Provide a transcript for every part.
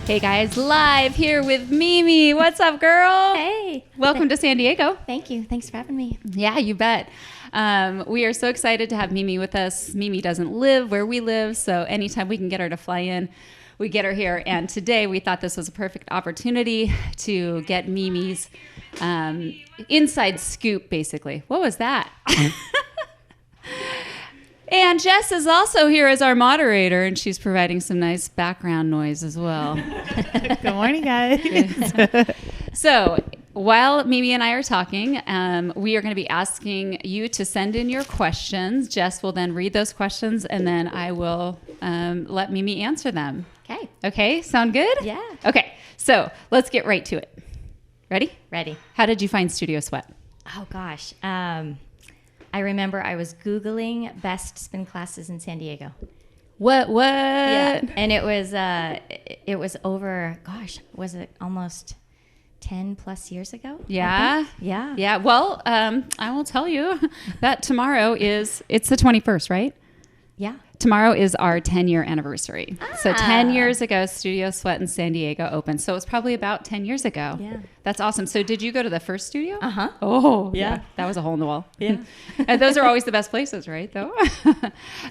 Hey guys, live here with Mimi. What's up, girl? Hey. Welcome to San Diego. Thank you. Thanks for having me. Yeah, you bet. We are so excited to have Mimi with us. Mimi doesn't live where we live, so anytime we can get her to fly in, we get her here. And today we thought this was a perfect opportunity to get Mimi's inside scoop, basically. What was that? And Jess is also here as our moderator, and she's providing some nice background noise as well. Good morning, guys. So while Mimi and I are talking, we are going to be asking you to send in your questions. Jess will then read those questions, and then I will let Mimi answer them. Okay. Okay, sound good? Yeah. Okay, so let's get right to it. Ready? Ready. How did you find Studio Sweat? Oh, gosh. I remember I was Googling best spin classes in San Diego. What? Yeah. And it was over, gosh, was it almost 10 plus years ago? Yeah. Yeah. Yeah. Well, I will tell you that tomorrow it's the 21st, right? Yeah. Tomorrow is our 10-year anniversary. So 10 years ago, Studio Sweat in San Diego opened. So it was probably about 10 years ago. Yeah. That's awesome. So did you go to the first studio? Uh-huh. Oh, Yeah. That was a hole in the wall. Yeah. And those are always the best places, right, though?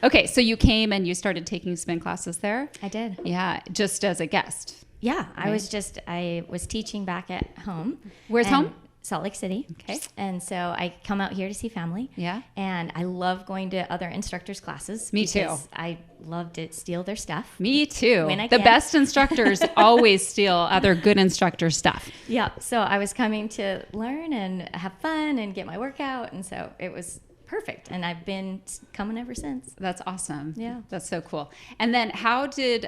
Okay, so you came and you started taking spin classes there? I did. Yeah, just as a guest. Yeah. Right. I was teaching back at home. Where's And home? Salt Lake City. Okay. And so I come out here to see family. Yeah. And I love going to other instructors' classes. Me too. Because I love to steal their stuff. Me too. When I The can. best instructors always steal other good instructor stuff. Yeah. So I was coming to learn and have fun and get my workout. And so it was perfect. And I've been coming ever since. That's awesome. Yeah. That's so cool. And then how did,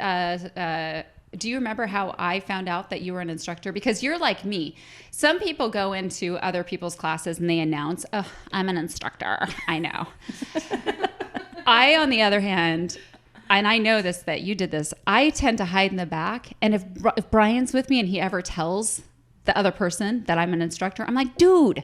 do you remember how I found out that you were an instructor? Because you're like me. Some people go into other people's classes and they announce, oh, I'm an instructor. I know. I, on the other hand, and I know this, that you did this, I tend to hide in the back. And if Brian's with me and he ever tells the other person that I'm an instructor, I'm like, dude,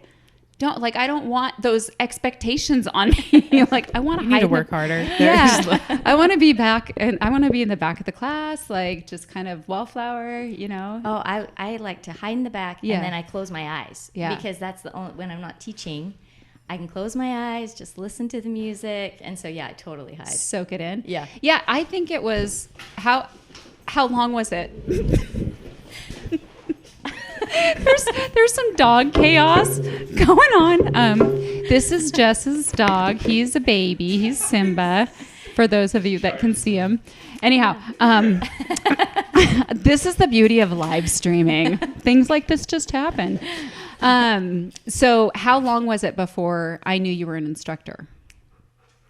I don't want those expectations on me. Like, I want to You need to work harder. Yeah. I want to be back, and I want to be in the back of the class, like just kind of wallflower, you know? Oh, I like to hide in the back Yeah. and then I close my eyes. Yeah. Because that's the only, when I'm not teaching, I can close my eyes, just listen to the music. And so, yeah, I totally hide. Soak it in. Yeah. Yeah. I think it was, how long was it? There's some dog chaos going on. This is Jess's dog. He's a baby. He's Simba, for those of you that can see him. Anyhow, this is the beauty of live streaming. Things like this just happen. So how long was it before I knew you were an instructor?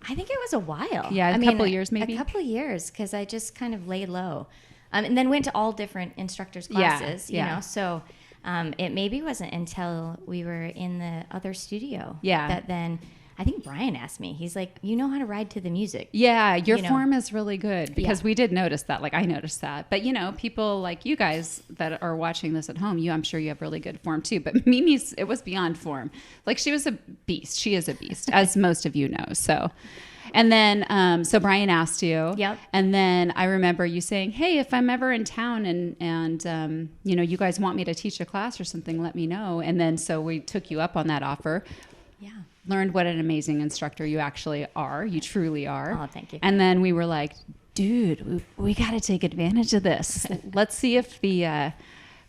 I think it was a while. Yeah, a couple years maybe? A couple of years because I just kind of laid low. And then went to all different instructors' classes, you know. So it maybe wasn't until we were in the other studio that then I think Brian asked me. He's like, you know how to ride to the music. Yeah, your form is really good because Yeah. we did notice that. Like I noticed that. But you know, people like you guys that are watching this at home, I'm sure you have really good form too. But Mimi's, it was beyond form. Like she was a beast. She is a beast, as most of you know. So, and then so Brian asked you. Yep. And then I remember you saying, "Hey, if I'm ever in town and you know, you guys want me to teach a class or something, let me know." And then so we took you up on that offer. Yeah. Learned what an amazing instructor you actually are. You truly are. Oh, thank you. And then we were like, dude, we got to take advantage of this. Let's see if the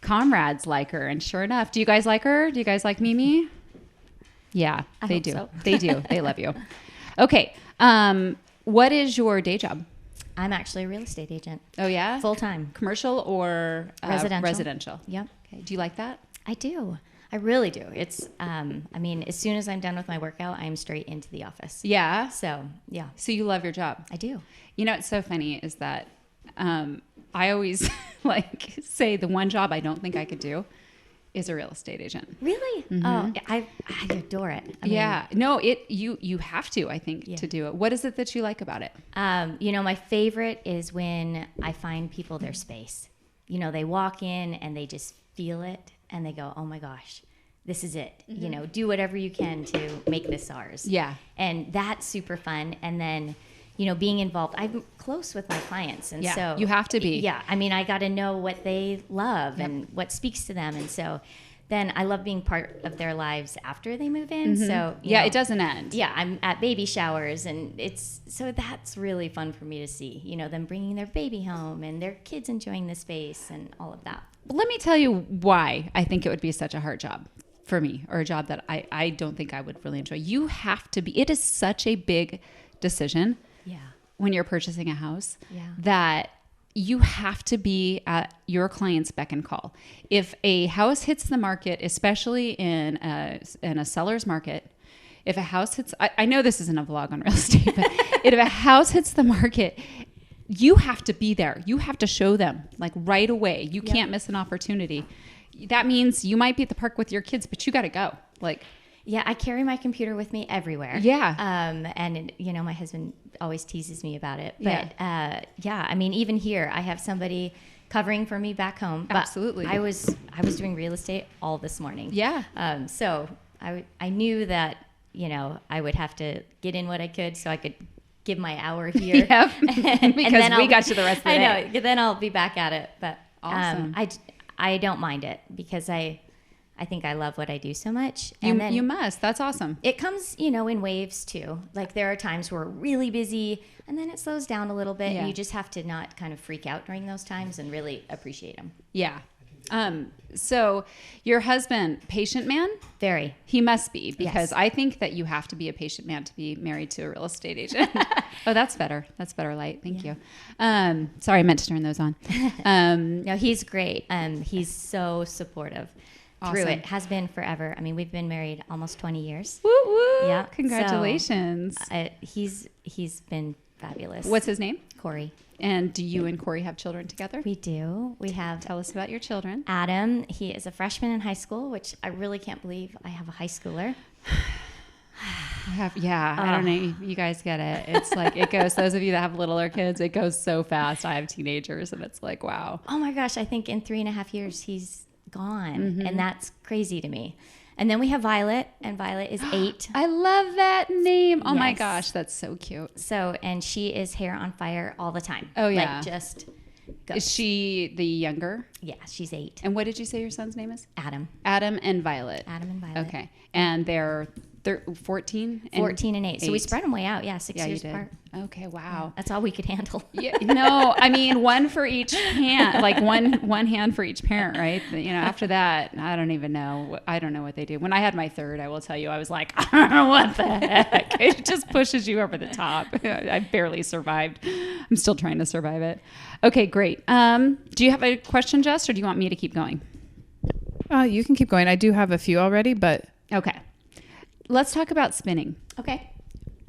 comrades like her. And sure enough, do you guys like her? Do you guys like Mimi? Yeah, I they hope do. so. They do. They love you. Okay. What is your day job? I'm actually a real estate agent. Oh, yeah? Full time. Commercial or Residential. residential? Yep. Okay. Do you like that? I do. I really do. It's, I mean, as soon as I'm done with my workout, I'm straight into the office. Yeah. So, yeah, So you love your job? I do. You know, what's so funny is that I always like say the one job I don't think I could do is a real estate agent. Really? Oh, I adore it. I mean, Yeah. No, you have to, I think, to do it. What is it that you like about it? you know, my favorite is when I find people their space. You know, they walk in and they just feel it and they go, oh my gosh, this is it. You know, do whatever you can to make this ours. Yeah. And that's super fun. And then, being involved. I'm close with my clients. And so you have to be. Yeah. I mean, I got to know what they love and what speaks to them. And so then I love being part of their lives after they move in. So it doesn't end. Yeah, I'm at baby showers, and that's really fun for me to see. Them bringing their baby home and their kids enjoying the space and all of that. But let me tell you why I think it would be such a hard job for me, or a job that I don't think I would really enjoy. You have to be. It is such a big decision. Yeah. When you're purchasing a house, yeah. that you have to be at your client's beck and call. If a house hits the market, especially in a seller's market, if a house hits, I know this isn't a vlog on real estate, but if a house hits the market, you have to be there. You have to show them like right away. You can't miss an opportunity. That means you might be at the park with your kids, but you got to go. Yeah, I carry my computer with me everywhere. Yeah. And my husband always teases me about it. But I mean, even here, I have somebody covering for me back home. But absolutely. I was doing real estate all this morning. Yeah. So I knew that, I would have to get in what I could so I could give my hour here. Yep. Because we got to the rest of the day. I know. Then I'll be back at it. But awesome. I don't mind it because I think I love what I do so much. And then you must. That's awesome. It comes, in waves too. Like there are times where we're really busy and then it slows down a little bit. Yeah. And you just have to not kind of freak out during those times and really appreciate them. Yeah. So your husband, patient man? Very. He must be, because Yes. I think that you have to be a patient man to be married to a real estate agent. Oh, that's better. That's better light. Thank you. Sorry, I meant to turn those on. No, he's great. He's so supportive. Through Awesome. it. Has been forever. I mean, we've been married almost 20 years. Woo woo. Yeah. Congratulations. So, he's been fabulous. What's his name? Corey. And do you and Corey have children together? We do. We have Tell us about your children. Adam. He is a freshman in high school, which I really can't believe I have a high schooler. I don't know. You guys get it. It's like it goes. Those of you that have littler kids, it goes so fast. I have teenagers, and it's like, wow. Oh my gosh! I think in 3.5 years he's gone, Mm-hmm. and that's crazy to me. And then we have Violet, and Violet is 8. I love that name. Oh my Yes. gosh, that's so cute. So, and she is hair on fire all the time. Oh, yeah. Like just goes. Is she the younger? Yeah, she's 8. And what did you say your son's name is? Adam. Adam and Violet. Adam and Violet. Okay. And they're 14? 14 and 8. So we 8. spread them way out. Yeah, 6 Yeah, years you did. apart. Okay, wow. That's all we could handle. Yeah, no, I mean one for each hand, like one hand for each parent, right? After that, I don't even know. I don't know what they do. When I had my third, I will tell you, I was like, what the heck? It just pushes you over the top. I barely survived. I'm still trying to survive it. Okay, great. Do you have a question, Jess, or do you want me to keep going? You can keep going. I do have a few already, but Okay. Let's talk about spinning. Okay.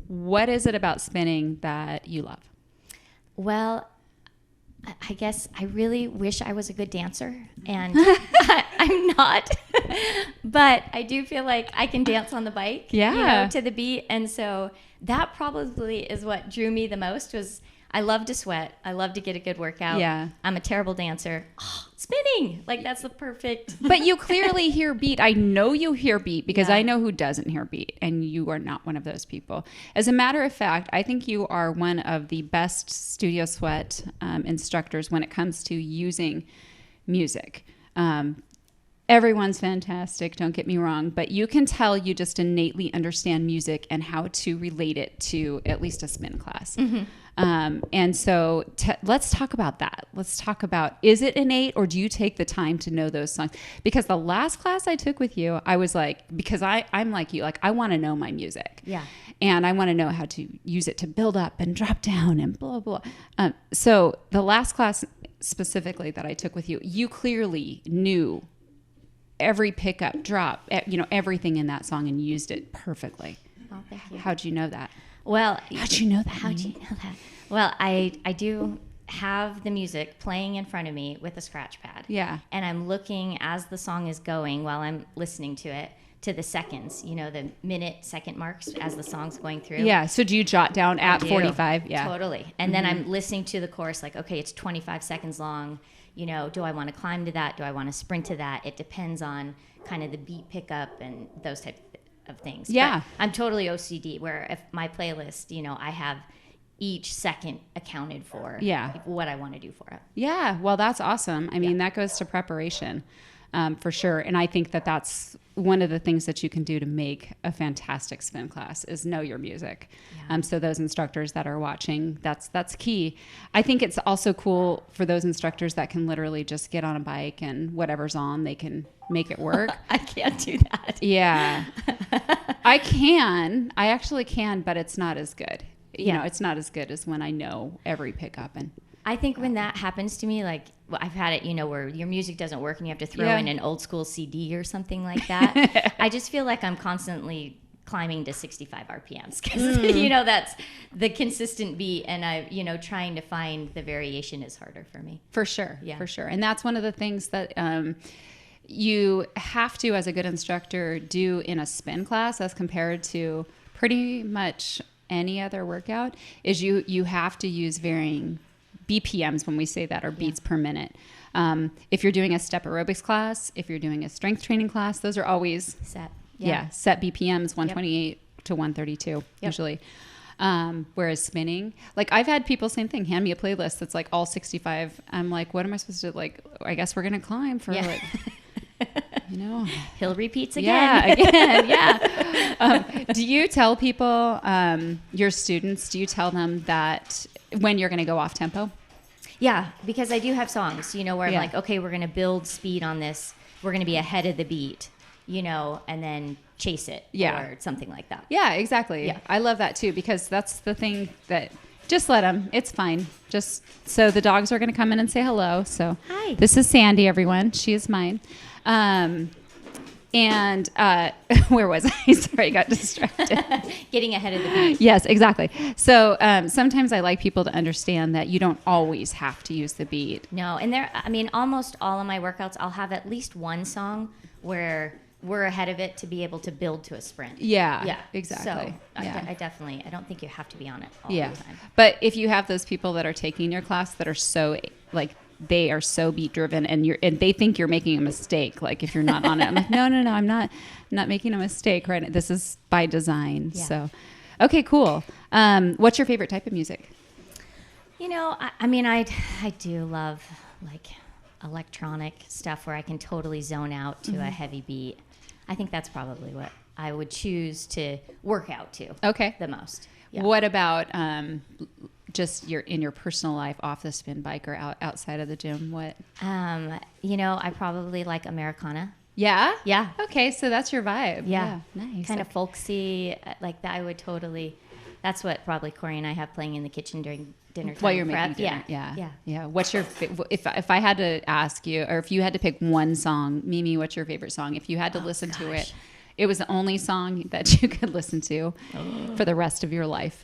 What is it about spinning that you love? Well, I guess I really wish I was a good dancer, and I'm not. But I do feel like I can dance on the bike, Yeah. to the beat. And so that probably is what drew me the most. Was I love to sweat. I love to get a good workout. Yeah. I'm a terrible dancer. Oh, spinning, like that's the perfect. But you clearly hear beat. I know you hear beat because Yeah. I know who doesn't hear beat, and you are not one of those people. As a matter of fact, I think you are one of the best studio sweat instructors when it comes to using music. Everyone's fantastic, don't get me wrong, but you can tell you just innately understand music and how to relate it to at least a spin class. Mm-hmm. And so let's talk about that. Let's talk about, is it innate or do you take the time to know those songs? Because the last class I took with you, I was like, because I'm like you, like I want to know my music. Yeah. And I want to know how to use it to build up and drop down and blah, blah. So the last class specifically that I took with you, you clearly knew every pickup, drop, everything in that song and used it perfectly. Oh, thank you. How'd you know that? Well, How'd you know that? How'd you know that? Well, I do have the music playing in front of me with a scratch pad. Yeah. And I'm looking as the song is going while I'm listening to it to the seconds, the second marks as the song's going through. Yeah. So do you jot down at 45? Yeah. Totally. And then I'm listening to the chorus like, okay, it's 25 seconds long. Do I want to climb to that? Do I want to sprint to that? It depends on kind of the beat pickup and those type of things. Yeah. But I'm totally OCD where if my playlist, I have each second accounted for. What I want to do for it. Yeah. Well, that's awesome. I mean, that goes to preparation for sure. And I think that that's one of the things that you can do to make a fantastic spin class is know your music. So those instructors that are watching, that's key. I think it's also cool for those instructors that can literally just get on a bike and whatever's on, they can make it work. I can't do that. Yeah. I actually can, but it's not as good. You know, it's not as good as when I know every pickup. And I think when that happens to me, like I've had it, you know, where your music doesn't work and you have to throw in an old school CD or something like that. I just feel like I'm constantly climbing to 65 RPMs because, you know, that's the consistent beat. And trying to find the variation is harder for me. For sure. Yeah. For sure. And that's one of the things that you have to, as a good instructor, do in a spin class as compared to pretty much any other workout is you have to use varying BPMs when we say that, or beats per minute. If you're doing a step aerobics class, if you're doing a strength training class, those are always set. Set BPMs, 128 to 132 usually. Whereas spinning, like I've had people, same thing, hand me a playlist that's like all 65. I'm like, what am I supposed to, like, I guess we're going to climb for like... You know, hill repeats again. Do you tell people, your students, do you tell them that when you're going to go off tempo? Yeah, because I do have songs, you know, where I'm like, okay, we're going to build speed on this. We're going to be ahead of the beat, you know, and then chase it or something like that. Yeah, exactly. Yeah. I love that too, because that's the thing that just let them. It's fine. Just so the dogs are going to come in and say hello. So hi. This is Sandy, everyone. She is mine. Where was I? Sorry, I got distracted. Getting ahead of the beat. Yes, exactly. So sometimes I like people to understand that you don't always have to use the beat. No, and almost all of my workouts, I'll have at least one song where we're ahead of it to be able to build to a sprint. Yeah, exactly. So I don't think you have to be on it all the time. But if you have those people that are taking your class that are so like, they are so beat driven and they think you're making a mistake. Like if you're not on it, I'm like, no, I'm not making a mistake. Right. This is by design. Yeah. So, okay, cool. What's your favorite type of music? You know, I do love like electronic stuff where I can totally zone out to a heavy beat. I think that's probably what I would choose to work out to. Okay. The most. Yeah. What about, just in your personal life off the spin bike or outside of the gym? What? I probably like Americana. Yeah? Yeah. Okay, so that's your vibe. Yeah. Nice. Kind of folksy, like that. I would totally, that's what probably Corey and I have playing in the kitchen during dinner time. While you're making dinner. Yeah. What's your, if I had to ask you, or if you had to pick one song, Mimi, what's your favorite song? If you had to listen to it, it was the only song that you could listen to for the rest of your life.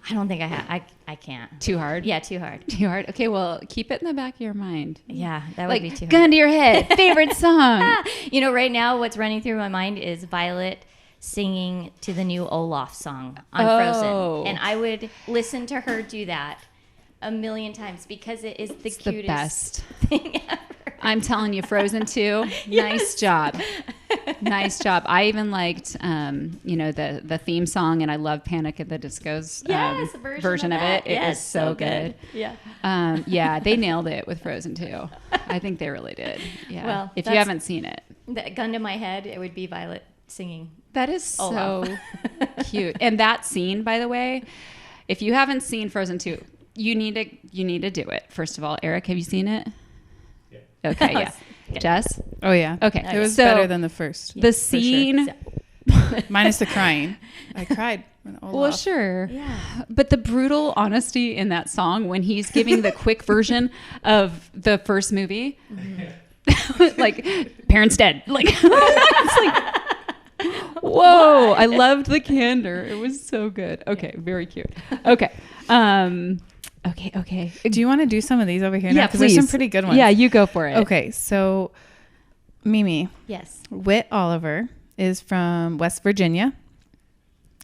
I don't think I can't. Too hard? Yeah, too hard. Too hard? Okay, well, keep it in the back of your mind. Yeah, that would be too hard. Gun to your head. Favorite song? You know, right now what's running through my mind is Violet singing to the new Olaf song on Frozen. And I would listen to her do that a million times because it is the cutest the best thing ever. I'm telling you, Frozen 2, Yes. Nice job. Nice job. I even liked, the theme song, and I love Panic at the Disco's version of it. It was so good. Yeah. They nailed it with Frozen 2. I think they really did. Yeah. Well, if you haven't seen it. The gun to my head, it would be Violet singing. That is so cute. And that scene, by the way, if you haven't seen Frozen 2, you need to do it. First of all, Eric, have you seen it? Okay, yeah. Jess? Oh, yeah. Okay. It was better than the first. The scene... Sure. Minus the crying. I cried. Well, sure. Yeah. But the brutal honesty in that song when he's giving the quick version of the first movie, like, parents dead. Like, it's like, whoa. I loved the candor. It was so good. Okay, very cute. Okay. Okay. Do you want to do some of these over here now? Yeah, because there's some pretty good ones. Yeah, you go for it. Okay, so Mimi. Yes. Whit Oliver is from West Virginia.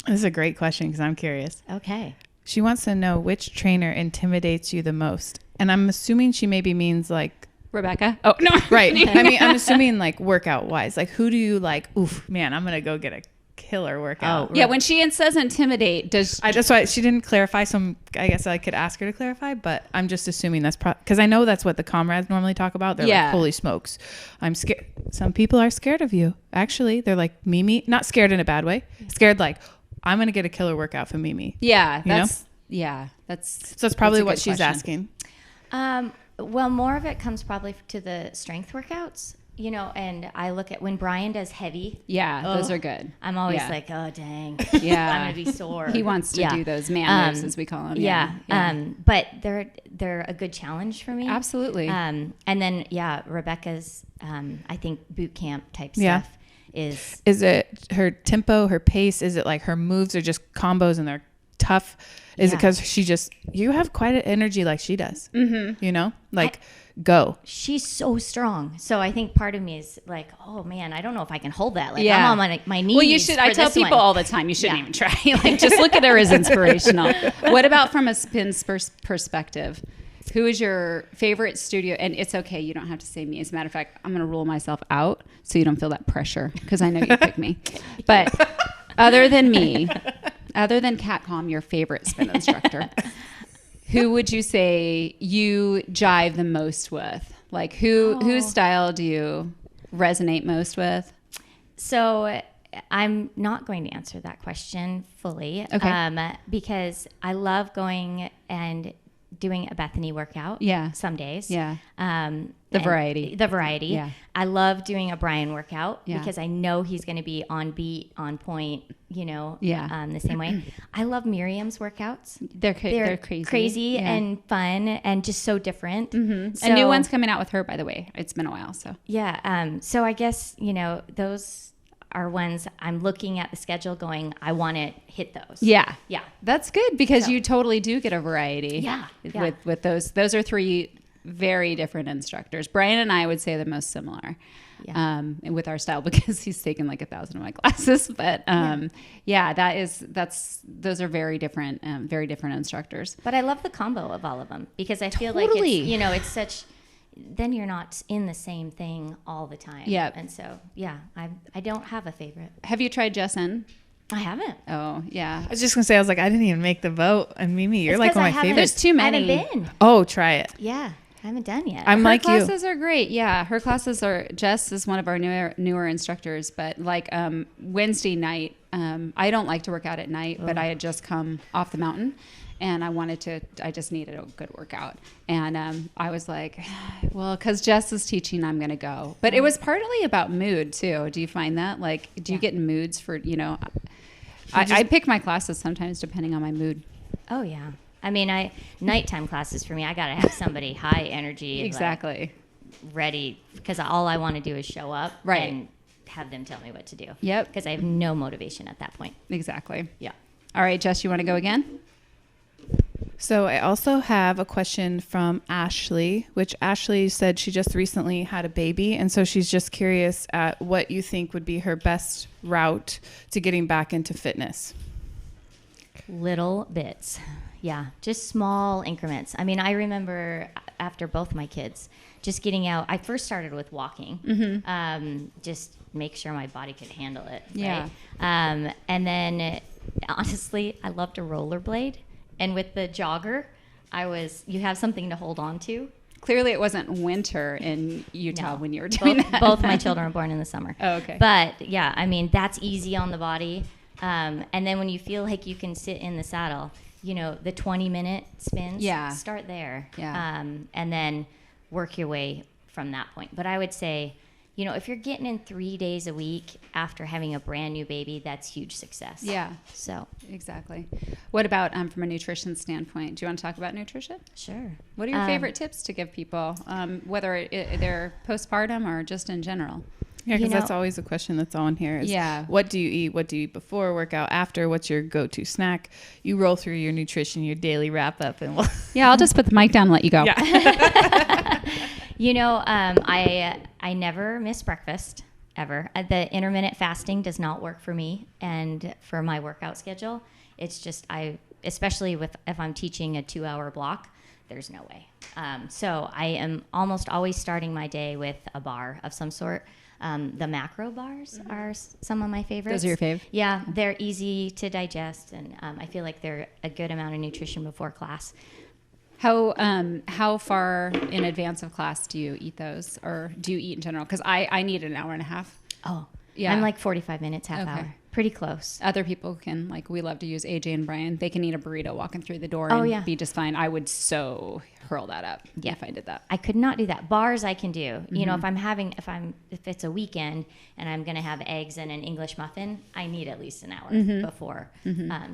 This is a great question because I'm curious. Okay. She wants to know which trainer intimidates you the most. And I'm assuming she maybe means like... Rebecca? Oh, no. Right. I mean, I'm assuming like workout wise. Like who do you like, oof, man, I'm going to go get a killer workout. Yeah, when she says intimidate, that's why she didn't clarify. So I guess I could ask her to clarify, but I'm just assuming that's because I know that's what the comrades normally talk about. They're like, holy smokes, I'm scared. Some people are scared of you. Actually, they're like, Mimi, not scared in a bad way. Scared like, I'm going to get a killer workout from Mimi. Yeah. So that's probably what she's asking. Well, more of it comes probably to the strength workouts, you know, and I look at when Brian does heavy. Yeah, those are good. I'm always like, oh, dang. Yeah. I'm going to be sore. He wants to do those man moves, as we call them. Yeah. But they're a good challenge for me. Absolutely. And then, Rebecca's, I think, boot camp type stuff is it her tempo, her pace? Is it like her moves are just combos and they're tough? Is it because you have quite an energy like she does, you know, like go. She's so strong. So I think part of me is like, oh man, I don't know if I can hold that. Like I'm on my knees. Well, you should. I tell people all the time, you shouldn't even try. Like just look at her as inspirational. What about from a spin perspective? Who is your favorite studio? And it's okay. You don't have to say me. As a matter of fact, I'm going to rule myself out so you don't feel that pressure because I know you pick me. But other than me, other than Cat Calm, your favorite spin instructor, who would you say you jive the most with? Like whose style do you resonate most with? So I'm not going to answer that question fully, because I love going and doing a Bethany workout. Yeah. Some days. Yeah. The variety. Yeah. I love doing a Brian workout because I know he's going to be on beat, on point, you know, the same way. I love Miriam's workouts. They're crazy and fun and just so different. Mm-hmm. So, a new one's coming out with her, by the way. It's been a while. So so I guess, you know, those are ones I'm looking at the schedule going, I want to hit those. Yeah. That's good because you totally do get a variety. Yeah. With those. Those are three very different instructors. Brian and I would say the most similar with our style because he's taken like 1,000 of my classes. But those are very different instructors. But I love the combo of all of them because I feel like it's, you know, it's such... then you're not in the same thing all the time. Yeah. And so, I don't have a favorite. Have you tried Jessen? I haven't. Oh, yeah. I was just going to say, I was like, I didn't even make the vote. And Mimi, you're like one of my favorites. There's too many. I haven't been. Oh, try it. Yeah. I haven't done yet. I'm like you. Her classes are great. Yeah. Her classes are, Jess is one of our newer instructors, but like Wednesday night, I don't like to work out at night, but I had just come off the mountain. And I just needed a good workout. And I was like, well, because Jess is teaching, I'm going to go. But it was partly about mood, too. Do you find that? Like, do you get in moods for, you know, I pick my classes sometimes depending on my mood. Oh, yeah. I mean, nighttime classes for me, I got to have somebody high energy. Exactly. Like, ready. Because all I want to do is show up. Right. And have them tell me what to do. Yep. Because I have no motivation at that point. Exactly. Yeah. All right, Jess, you want to go again? So I also have a question from Ashley, which Ashley said she just recently had a baby. And so she's just curious at what you think would be her best route to getting back into fitness. Little bits. Yeah. Just small increments. I mean, I remember after both my kids, just getting out. I first started with walking, just make sure my body could handle it. Right? Yeah. And then honestly, I loved a rollerblade. And with the jogger, you have something to hold on to. Clearly it wasn't winter in Utah when you were doing that. Both my children were born in the summer. Oh, okay. But yeah, I mean, that's easy on the body. And then when you feel like you can sit in the saddle, you know, the 20-minute spins, start there. Yeah. And then work your way from that point. But I would say, you know, if you're getting in 3 days a week after having a brand new baby, that's huge success. Yeah. So. Exactly. What about from a nutrition standpoint? Do you want to talk about nutrition? Sure. What are your favorite tips to give people, whether they're postpartum or just in general? Yeah, because that's always a question that's on here. Is what do you eat? What do you eat before workout? After? What's your go-to snack? You roll through your nutrition, your daily wrap-up. And I'll just put the mic down and let you go. Yeah. You know, I never miss breakfast, ever. The intermittent fasting does not work for me and for my workout schedule. It's just, especially if I'm teaching a 2-hour block, there's no way. So I am almost always starting my day with a bar of some sort. The macro bars are some of my favorites. Those are your fave? Yeah, they're easy to digest, and I feel like they're a good amount of nutrition before class. How far in advance of class do you eat those, or do you eat in general? Because I need an hour and a half. Oh, yeah. I'm like 45 minutes, half Okay. hour. Pretty close. Other people can, like, we love to use AJ and Brian. They can eat a burrito walking through the door and be just fine. I would so hurl that up if I did that. I could not do that. Bars I can do. You know, if it's a weekend and I'm going to have eggs and an English muffin, I need at least an hour before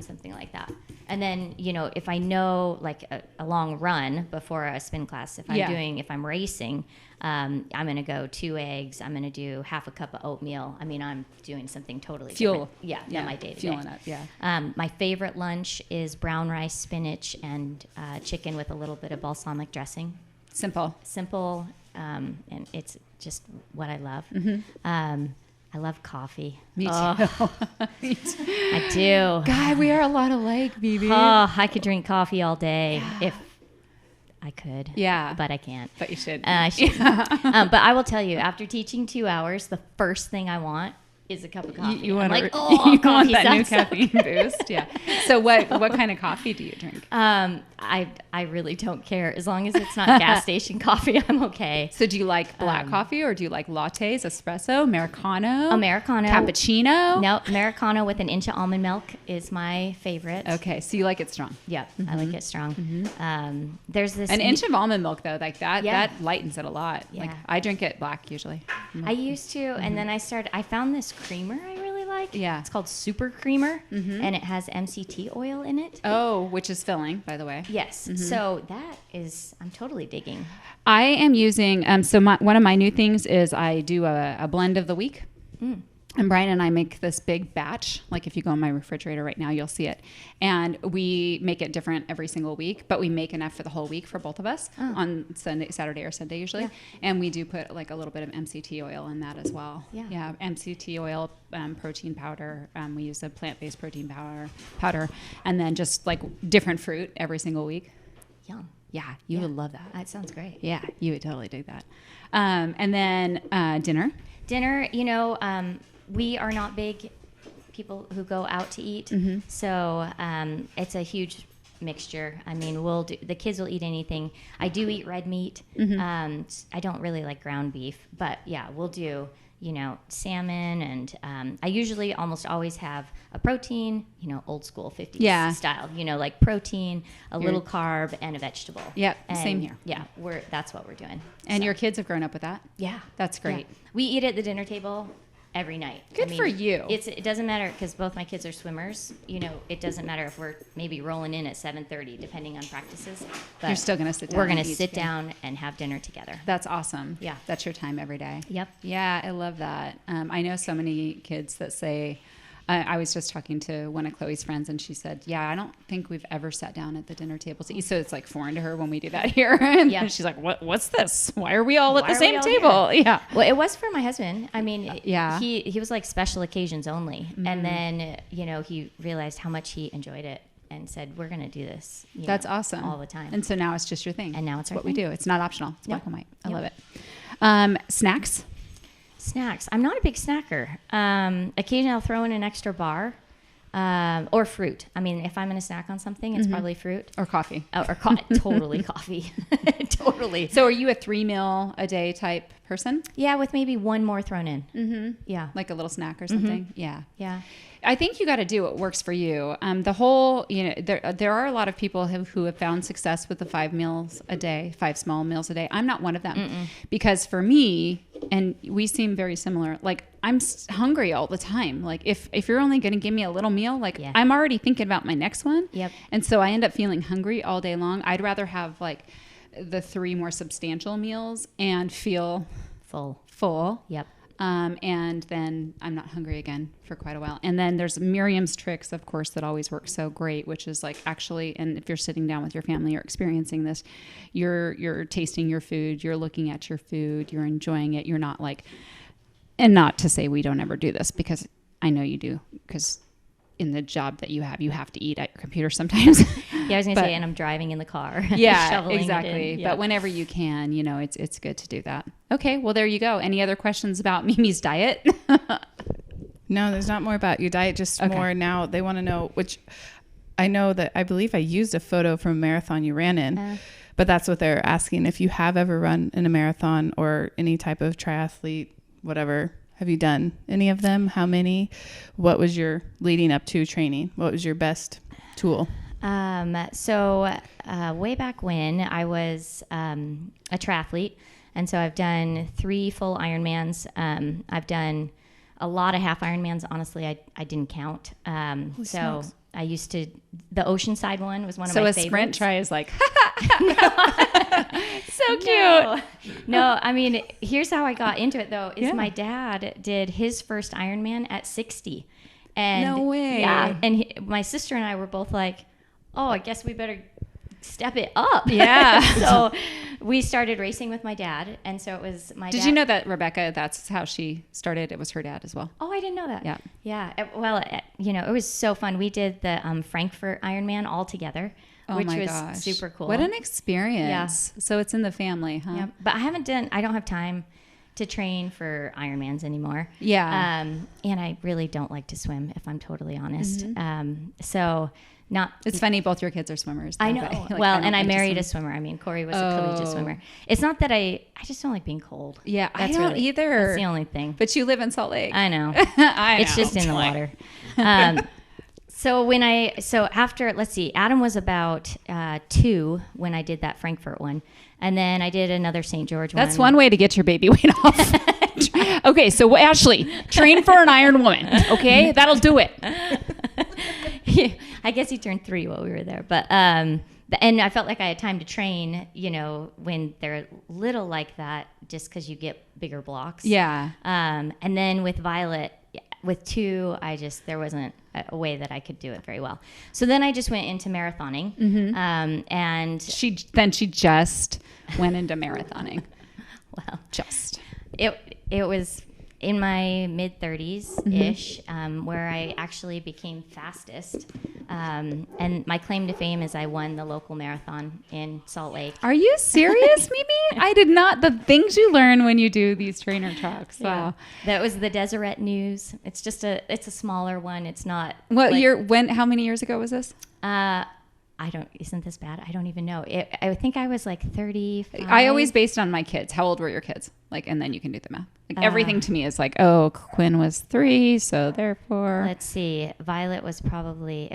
something like that. And then, you know, if I know like a long run before a spin class, if I'm racing, I'm going to go 2 eggs. I'm going to do half a cup of oatmeal. I mean, I'm doing something totally different. Than my day-to-day. Fueling up, my favorite lunch is brown rice, spinach, and chicken with a little bit of balsamic dressing. Simple, and it's just what I love. I love coffee. Me too. Me too. I do. God, we are a lot alike, BB. Oh, I could drink coffee all day if I could. Yeah. But I can't. But you should. I should. But I will tell you, after teaching 2 hours, the first thing I want is a cup of coffee. You want you want that new caffeine boost. Yeah. So what kind of coffee do you drink? I really don't care. As long as it's not gas station coffee, I'm okay. So do you like black coffee, or do you like lattes, espresso, Americano? Americano. Cappuccino? No, Americano with an inch of almond milk is my favorite. Okay, so you like it strong. Yep, I like it strong. There's this... An inch of almond milk, though, like that lightens it a lot. Yeah. Like, I drink it black usually. I used to, and then I found this creamer I really like. Yeah. It's called Super Creamer, and it has MCT oil in it. Oh, which is filling, by the way. Yes. So that is, I'm totally digging. I am using, one of my new things is I do a blend of the week. And Brian and I make this big batch. Like if you go in my refrigerator right now, you'll see it. And we make it different every single week, but we make enough for the whole week for both of us on Saturday or Sunday usually. Yeah. And we do put like a little bit of MCT oil in that as well. Yeah, MCT oil, protein powder. We use a plant-based protein powder, and then just like different fruit every single week. Yum. Yeah, you would love that. That sounds great. Yeah, you would totally dig that. And then dinner. Dinner, you know, we are not big people who go out to eat, so it's a huge mixture. I mean, the kids will eat anything. I do eat red meat. I don't really like ground beef, but yeah, we'll do, you know, salmon, and I usually almost always have a protein, you know, old school 50s style, you know, like protein, a little carb, and a vegetable. Yeah, same here. Yeah, that's what we're doing. And your kids have grown up with that? Yeah. That's great. Yeah. We eat at the dinner table every night. Good for you. It doesn't matter, because both my kids are swimmers. You know, it doesn't matter if we're maybe rolling in at 7:30, depending on practices. But you're still going to sit down. We're going to sit down and have dinner together. That's awesome. Yeah. That's your time every day. Yep. Yeah, I love that. I know so many kids that say, I was just talking to one of Chloe's friends, and she said, yeah, I don't think we've ever sat down at the dinner table to eat. So it's like foreign to her when we do that here. And she's like, what's this? Why are we all at the same table? Here? Yeah. Well, it was for my husband. I mean, he was like special occasions only. And then, you know, he realized how much he enjoyed it and said, we're going to do this. That's awesome. All the time. And so now it's just your thing. And now it's what we do. It's not optional. It's black and white. I love it. Snacks? Snacks. I'm not a big snacker. Occasionally I'll throw in an extra bar. Or fruit. I mean, if I'm going to snack on something, it's probably fruit. Or coffee. Totally coffee. Totally. So are you a 3 meal a day type person? Yeah, with maybe one more thrown in. Yeah. Like a little snack or something? Yeah. Yeah. I think you got to do what works for you. The whole, you know, there are a lot of people who have found success with the 5 meals a day, 5 small meals a day. I'm not one of them because for me, and we seem very similar, like I'm hungry all the time. Like if you're only going to give me a little meal, like I'm already thinking about my next one. Yep. And so I end up feeling hungry all day long. I'd rather have like the 3 more substantial meals and feel full. Yep. And then I'm not hungry again for quite a while. And then there's Miriam's tricks, of course, that always work so great, which is like actually, and if you're sitting down with your family, you're experiencing this, you're tasting your food, you're looking at your food, you're enjoying it. You're not like, and not to say we don't ever do this, because I know you do, because in the job that you have to eat at your computer sometimes. Yeah, I was gonna say, and I'm driving in the car. Yeah, exactly. Yeah. But whenever you can, it's good to do that. Okay, well, there you go. Any other questions about Mimi's diet? No, there's not more about your diet, just more now. They want to know, which I know that I believe I used a photo from a marathon you ran in, but that's what they're asking. If you have ever run in a marathon or any type of triathlete, whatever, have you done any of them? How many? What was your leading up to training? What was your best tool? So way back when I was a triathlete, and so I've done 3 full Ironmans. I've done a lot of half Ironmans. Honestly, I didn't count. Smokes. I used to, the Oceanside one was one of my favorites. So a sprint try is like, so cute. No, I mean, here's how I got into it though, is my dad did his first Ironman at 60. And no way. Yeah. And my sister and I were both like, oh, I guess we better step it up. Yeah. So we started racing with my dad. And so it was my dad. Did you know that Rebecca, that's how she started? It was her dad as well. Oh, I didn't know that. Yeah. Yeah. Well, it was so fun. We did the Frankfurt Ironman all together, which was super cool. What an experience. Yeah. So it's in the family, huh? Yeah. But I don't have time to train for Ironmans anymore. Yeah. And I really don't like to swim, if I'm totally honest. So it's funny, both your kids are swimmers. Though, I know. I married a swimmer. I mean, Corey was a collegiate swimmer. It's not that I just don't like being cold. Yeah, I don't either. That's the only thing. But you live in Salt Lake. I know. It's just in the water. So after, let's see, Adam was about 2 when I did that Frankfurt one. And then I did another St. George one. That's one way to get your baby weight off. Okay, so Ashley, train for an Iron Woman. Okay, that'll do it. I guess he turned 3 while we were there, but and I felt like I had time to train, when they're little like that, just because you get bigger blocks. Yeah. And then with Violet, with 2, there wasn't a way that I could do it very well. So then I just went into marathoning, and she just went into marathoning. Well, just it was in my mid-30s-ish, where I actually became fastest. And my claim to fame is I won the local marathon in Salt Lake. Are you serious, Mimi? I did not. The things you learn when you do these trainer talks. Yeah. Wow. That was the Deseret News. It's a smaller one. It's not. What how many years ago was this? Isn't this bad? I don't even know. I think I was like 35. I always based it on my kids. How old were your kids? And then you can do the math. Everything to me is like, oh, Quinn was 3, so therefore. Let's see. Violet was probably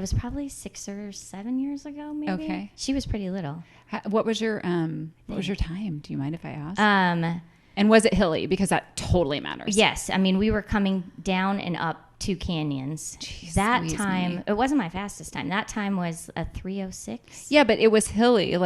6 or 7 years ago, maybe. Okay. She was pretty little. What was your time? Do you mind if I ask? And was it hilly? Because that totally matters. Yes. I mean, we were coming down and up 2 canyons. Jeez, that time, it wasn't my fastest time. That time was a 3:06. Yeah, but it was hilly.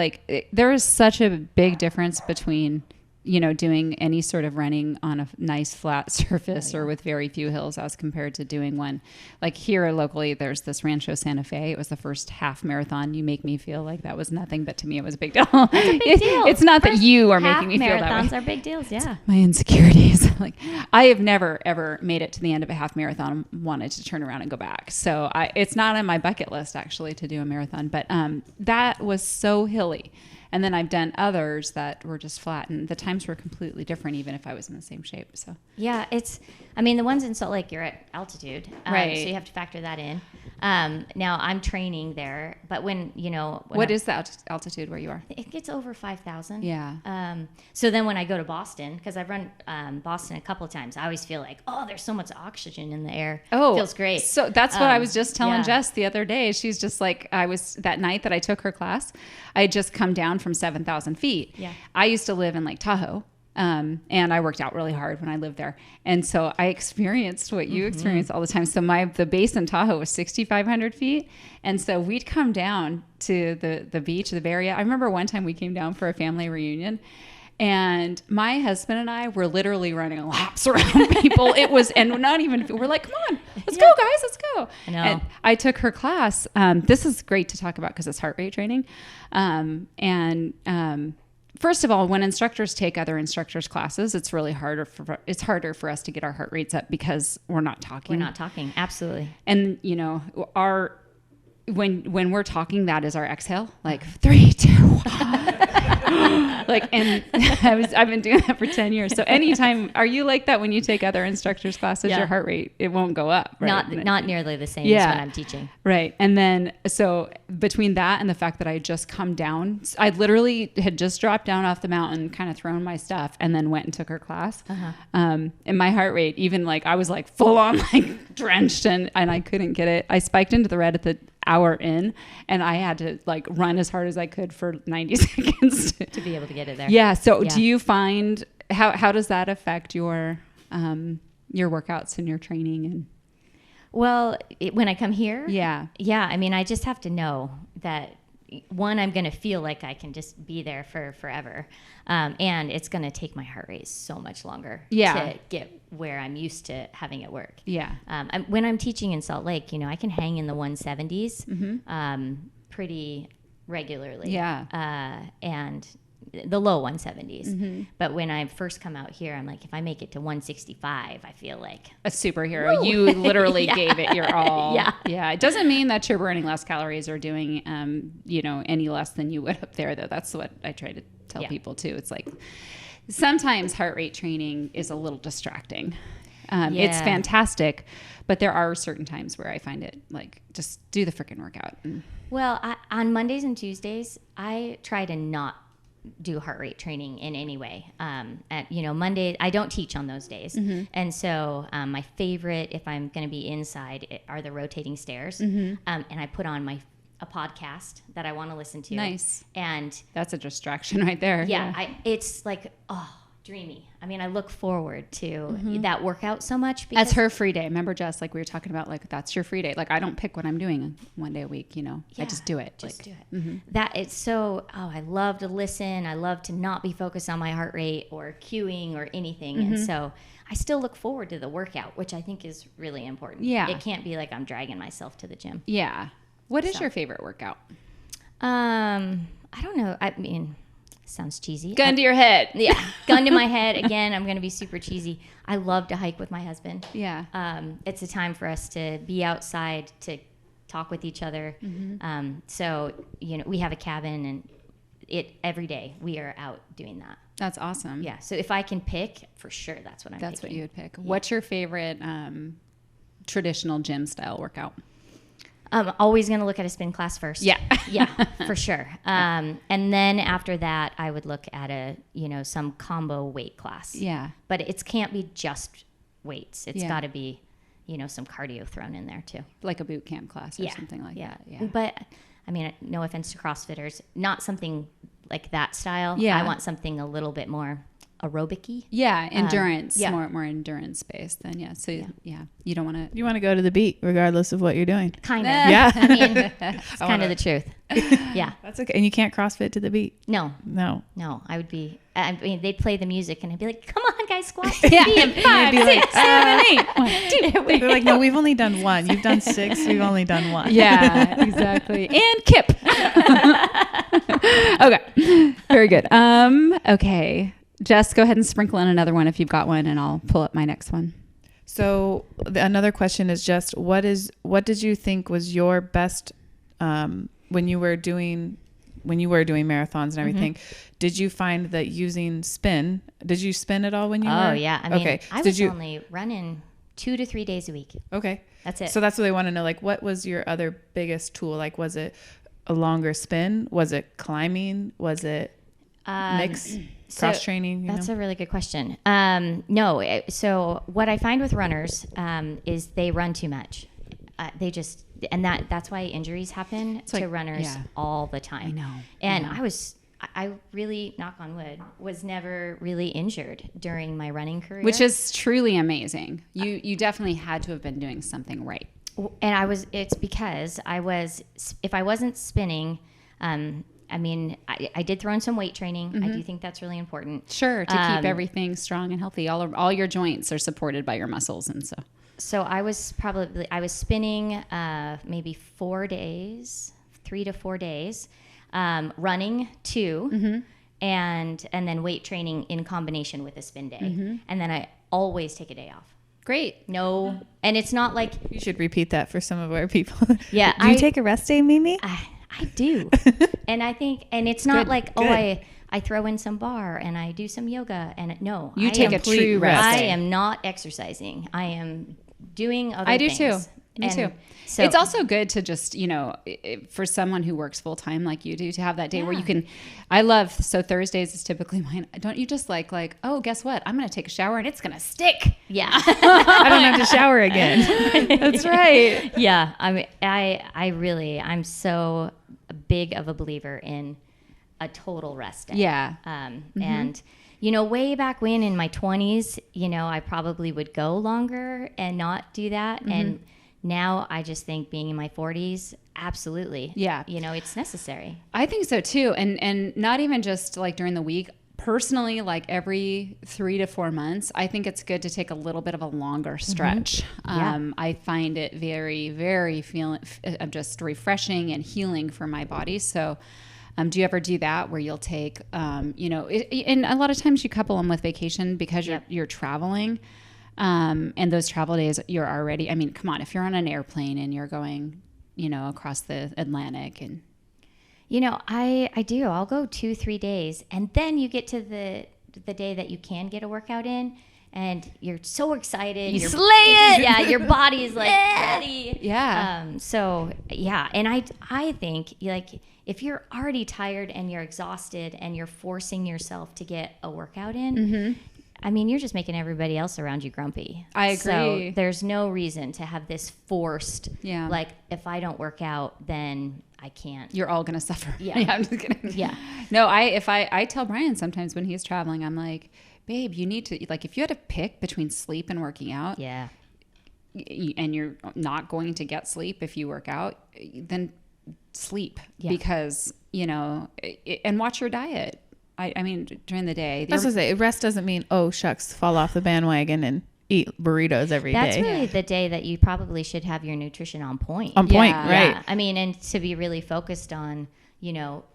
There is such a big difference between, doing any sort of running on a nice flat surface or with very few hills as compared to doing one. Like here locally, there's this Rancho Santa Fe. It was the first half marathon. You make me feel like that was nothing, but to me it was a big deal. That's a big deal. It's not that you are making me feel that way. Marathons are big deals, yeah. My insecurities. I have never, ever made it to the end of a half marathon and wanted to turn around and go back. So it's not on my bucket list actually to do a marathon, but that was so hilly. And then I've done others that were just flat, and the times were completely different, even if I was in the same shape. So yeah, the ones in Salt Lake, you're at altitude, right? So you have to factor that in. Now I'm training there, but what is the altitude where you are? It gets over 5,000. Yeah. So then when I go to Boston, because I've run Boston a couple of times, I always feel like, oh, there's so much oxygen in the air. Oh, it feels great. So that's what I was just telling Jess the other day. She's just like, that night that I took her class, I had just come down from 7,000 feet. Yeah. I used to live in Lake Tahoe. And I worked out really hard when I lived there. And so I experienced what you experience all the time. So the base in Tahoe was 6,500 feet. And so we'd come down to the beach, the Bay Area. I remember one time we came down for a family reunion, and my husband and I were literally running laps around people. We're like, come on, let's go guys, let's go. I know. And I took her class. This is great to talk about because it's heart rate training. first of all, when instructors take other instructors' classes, it's really harder for us to get our heart rates up because we're not talking. We're not talking. Absolutely. And when we're talking, that is our exhale, like 3, 2, 1. Like, and I've been doing that for 10 years. So anytime, are you like that when you take other instructors' classes? Your heart rate, it won't go up, right? Not nearly the same as when I'm teaching. Right. And then, so between that and the fact that I had just come down, I literally had just dropped down off the mountain, kind of thrown my stuff, and then went and took her class. And my heart rate, even like, I was like full on like drenched and I couldn't get it. I spiked into the red at the hour in, and I had to like run as hard as I could for 90 seconds to be able to get it there. Yeah. So do you find, how does that affect your workouts and your training? And well, when I come here, yeah. I mean, I just have to know that, one, I'm going to feel like I can just be there for forever. And it's going to take my heart rate so much longer to get where I'm used to having it work. Yeah. When I'm teaching in Salt Lake, I can hang in the 170s pretty regularly. Yeah. And the low 170s. But when I first come out here, I'm like, if I make it to 165, I feel like a superhero. Woo! You literally gave it your all. Yeah. It doesn't mean that you're burning less calories or doing, any less than you would up there, though. That's what I try to tell people too. It's like sometimes heart rate training is a little distracting. It's fantastic, but there are certain times where I find it like, just do the freaking workout. Well, on Mondays and Tuesdays, I try to not do heart rate training in any way. Monday, I don't teach on those days. And so my favorite, if I'm going to be inside, are the rotating stairs. And I put on a podcast that I want to listen to. Nice. And that's a distraction right there. Yeah. It's like, dreamy. I mean, I look forward to that workout so much. That's her free day. Remember, Jess, like we were talking about, like that's your free day. Like I don't pick what I'm doing one day a week, I just do it. Just do it. That it's so, I love to listen. I love to not be focused on my heart rate or cueing or anything. And so I still look forward to the workout, which I think is really important. Yeah. It can't be like I'm dragging myself to the gym. Yeah. What is your favorite workout? I don't know. I mean, sounds cheesy. Gun to your head. Yeah. Gun to my head. Again, I'm going to be super cheesy. I love to hike with my husband. Yeah. It's a time for us to be outside, to talk with each other. So, we have a cabin and every day we are out doing that. That's awesome. Yeah. So if I can pick, for sure, that's what I'm That's picking. what you would pick. Yeah. What's your favorite traditional gym style workout? I'm always going to look at a spin class first. Yeah. Yeah, for sure. And then after that, I would look at some combo weight class. Yeah. But it can't be just weights. It's got to be, some cardio thrown in there too. Like a boot camp class or something like that. Yeah. But I mean, no offense to CrossFitters, not something like that style. Yeah. I want something a little bit more aerobic-y. Yeah, endurance, more endurance based then. Yeah. So you don't want to. You want to go to the beat regardless of what you're doing. Kind of. Yeah. I mean, it's kind of the truth. Yeah. That's okay. And you can't CrossFit to the beat. No. I would be. I mean, they'd play the music and I'd be like, "Come on, guys, squat." Yeah. 5, 6, 7, 8. 1, 2. They're like, "No, we've only done one. You've done 6. We've only done 1." Yeah, exactly. And kip. Okay. Very good. Okay. Jess, go ahead and sprinkle in another one if you've got one, and I'll pull up my next one. So another question is just what did you think was your best when you were doing marathons and everything? Did you find that using spin? Did you spin at all when you were? Oh yeah, I mean, I was only running 2 to 3 days a week. Okay, that's it. So that's what they want to know. Like, what was your other biggest tool? Like, was it a longer spin? Was it climbing? Was it mix? Cross training? That's a really good question. No. So what I find with runners is they run too much. That's why injuries happen to runners all the time. I know. And I really, knock on wood, was never really injured during my running career, which is truly amazing. You definitely had to have been doing something right. And it's because if I wasn't spinning, I mean, I did throw in some weight training. I do think that's really important. Sure, to keep everything strong and healthy. All your joints are supported by your muscles, and so. So I was spinning maybe 4 days, 3 to 4 days, running 2, and then weight training in combination with a spin day. And then I always take a day off. Great. No. And it's not like... You should repeat that for some of our people. Yeah. Do you take a rest day, Mimi? I do. And I think, and it's not I throw in some bar and I do some yoga and no. You take a true rest I day. am not exercising. I am doing other things. I do too. Me too. So it's also good to just, for someone who works full time like you do, to have that day where you can, so Thursdays is typically mine. Don't you just like, oh, guess what? I'm going to take a shower and it's going to stick. Yeah. I don't have to shower again. That's right. Yeah. I mean, I'm so big of a believer in a total rest day. Yeah. And, way back when in my 20s, I probably would go longer and not do that. And now I just think being in my 40s, absolutely. Yeah. It's necessary. I think so too. And not even just like during the week. Personally, like every 3 to 4 months, I think it's good to take a little bit of a longer stretch. I find it very, very just refreshing and healing for my body. So do you ever do that where you'll take, and a lot of times you couple them with vacation because you're traveling. And those travel days you're already, come on, if you're on an airplane and you're going, across the Atlantic and. I do. I'll go 2-3 days and then you get to the day that you can get a workout in and you're so excited. You slay it. Yeah. Your body is like ready. Yeah. And I think like if you're already tired and you're exhausted and you're forcing yourself to get a workout in, you're just making everybody else around you grumpy. I agree. So there's no reason to have this forced, like, if I don't work out, then I can't. You're all going to suffer. Yeah. I'm just kidding. Yeah. No, I tell Brian sometimes when he's traveling, I'm like, babe, you need to, like, if you had to pick between sleep and working out. Yeah. And you're not going to get sleep if you work out, then sleep because, and watch your diet. During the day. That's what I say. Rest doesn't mean, oh, shucks, fall off the bandwagon and eat burritos every day. That's really the day that you probably should have your nutrition on point. On point, right. Yeah. And to be really focused on,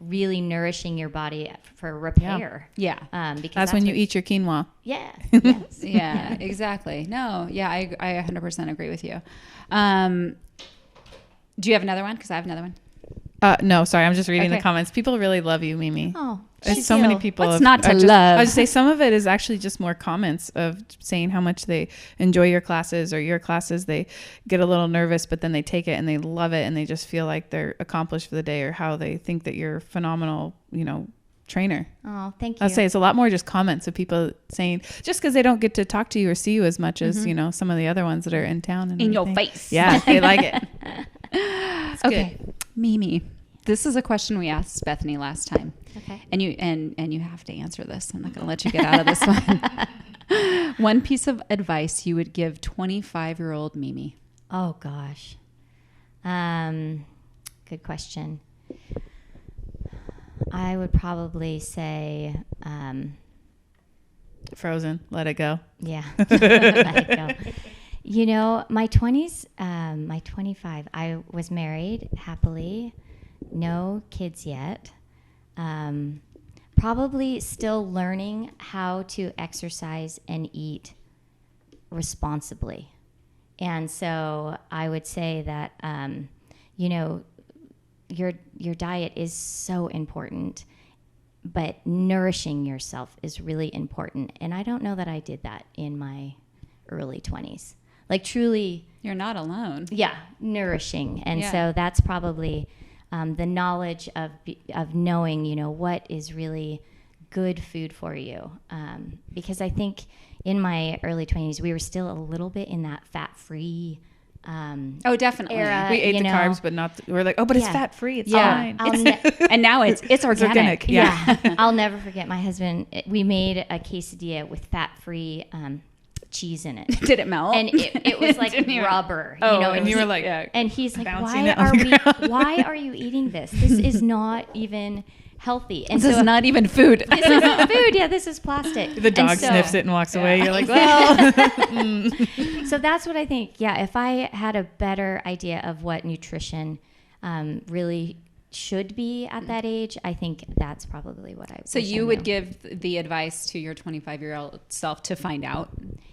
really nourishing your body for repair. Yeah. Because that's when you eat your quinoa. Yeah. Yes. Yeah, exactly. No, yeah, I 100% agree with you. Do you have another one? Because I have another one. No, sorry. I'm just reading the comments. People really love you, Mimi. Oh, there's so many people. What's not to love? I would say some of it is actually just more comments of saying how much they enjoy your classes or your classes. They get a little nervous, but then they take it and they love it and they just feel like they're accomplished for the day, or how they think that you're a phenomenal, trainer. Oh, thank you. I'll say it's a lot more just comments of people saying, just because they don't get to talk to you or see you as much as, some of the other ones that are in town. And in your face. Yeah, they like it. Okay. Good. Mimi, this is a question we asked Bethany last time. Okay. And you have to answer this. I'm not going to let you get out of this one. One piece of advice you would give 25-year-old Mimi. Oh gosh. Good question. I would probably say Frozen, let it go. Yeah. Let it go. My 20s, my 25, I was married happily, no kids yet. Probably still learning how to exercise and eat responsibly. And so I would say that, your diet is so important, but nourishing yourself is really important. And I don't know that I did that in my early 20s. Like truly. You're not alone. Yeah. Nourishing. And so that's probably the knowledge of knowing, what is really good food for you. Because I think in my early 20s, we were still a little bit in that fat-free definitely. Era, we ate the carbs, but not. We're like, but it's fat-free. It's fine. And now it's organic. Yeah. I'll never forget my husband. We made a quesadilla with fat-free cheese in it. Did it melt? And it was like rubber. And you were like, and he's like, why are you eating this? This is not even healthy. And this is not even food. This isn't food. Yeah, this is plastic. The dog sniffs it and walks away. You're like, well. So that's what I think. Yeah, if I had a better idea of what nutrition really should be at that age, I think that's probably what I. So you would give the advice to your 25-year-old self to find out.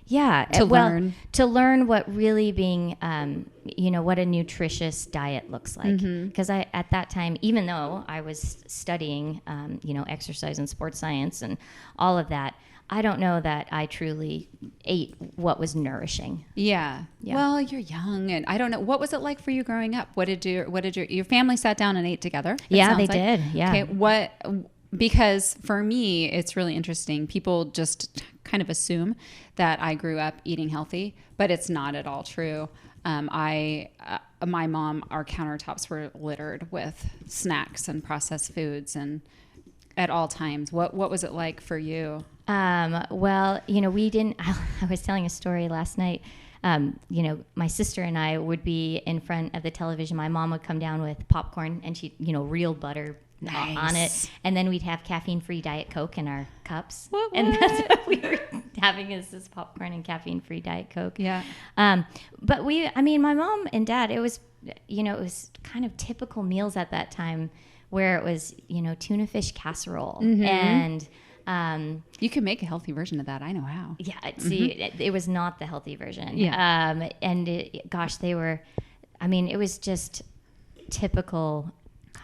Yeah, to learn what really being, what a nutritious diet looks like. Because at that time, even though I was studying, exercise and sports science and all of that, I don't know that I truly ate what was nourishing. Yeah. Well, you're young, and I don't know, what was it like for you growing up? What did your family sat down and ate together? Yeah, they did. Yeah. Okay. Because for me, it's really interesting. People just kind of assume that I grew up eating healthy, but it's not at all true. My mom, our countertops were littered with snacks and processed foods, and at all times. What was it like for you? Well, we didn't. I was telling a story last night. My sister and I would be in front of the television. My mom would come down with popcorn, and she, real butter. Nice. On it, and then we'd have caffeine-free Diet Coke in our cups, and that's what we were having, is this popcorn and caffeine-free Diet Coke. Yeah. But my mom and dad, it was kind of typical meals at that time, where it was tuna fish casserole, and you can make a healthy version of that. I know how. Yeah. See, it was not the healthy version. Yeah. They were. It was just typical.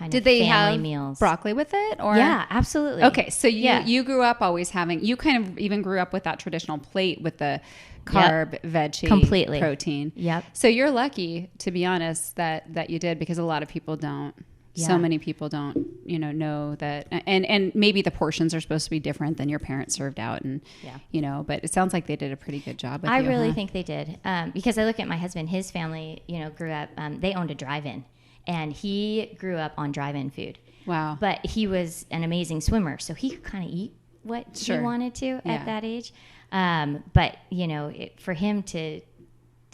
Did they family have meals. Broccoli with it? Or? Yeah, absolutely. Okay, so you grew up always having, you kind of even grew up with that traditional plate with the carb, veggie, completely protein. Yep. So you're lucky, to be honest, that you did, because a lot of people don't. Yeah. So many people don't, know that, and maybe the portions are supposed to be different than your parents served out, and but it sounds like they did a pretty good job. I really think they did, because I look at my husband, his family, grew up, they owned a drive-in. And he grew up on drive-in food. Wow. But he was an amazing swimmer, so he could kind of eat what he wanted to at that age. But, for him to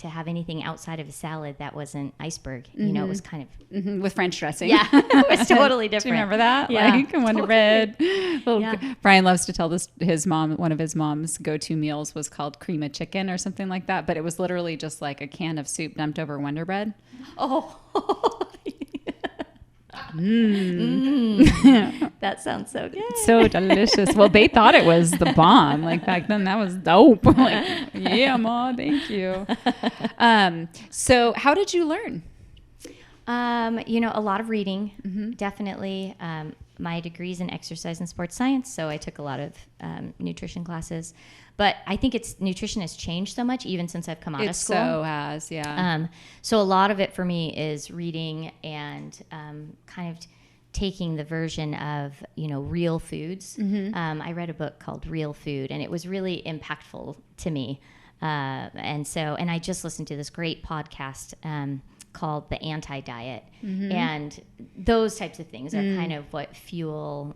have anything outside of a salad that wasn't iceberg, it was kind of... with French dressing. Yeah, it was totally different. Do you remember that? Yeah. Like, Wonder Bread. Brian loves to tell this, one of his mom's go-to meals was called cream of chicken or something like that, but it was literally just like a can of soup dumped over Wonder Bread. Oh, that sounds so good. So delicious. Well, they thought it was the bomb. Like, back then, that was dope. Like, yeah, Ma, thank you. So how did you learn? A lot of reading, definitely. My degree's in exercise and sports science, so I took a lot of nutrition classes. But I think nutrition has changed so much even since I've come out of school. It so has, yeah. So a lot of it for me is reading and kind of taking the version of, real foods. I read a book called Real Food, and it was really impactful to me. And I just listened to this great podcast called The Anti-Diet. And those types of things are kind of what fuel...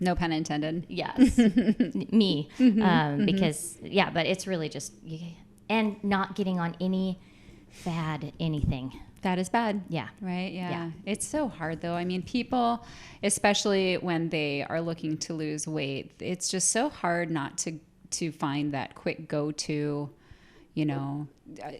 no pun intended. Yes. me. Because, but it's really just... And not getting on any fad, anything. That is bad. Yeah. Right? Yeah. It's so hard, though. I mean, people, especially when they are looking to lose weight, it's just so hard not to find that quick go-to...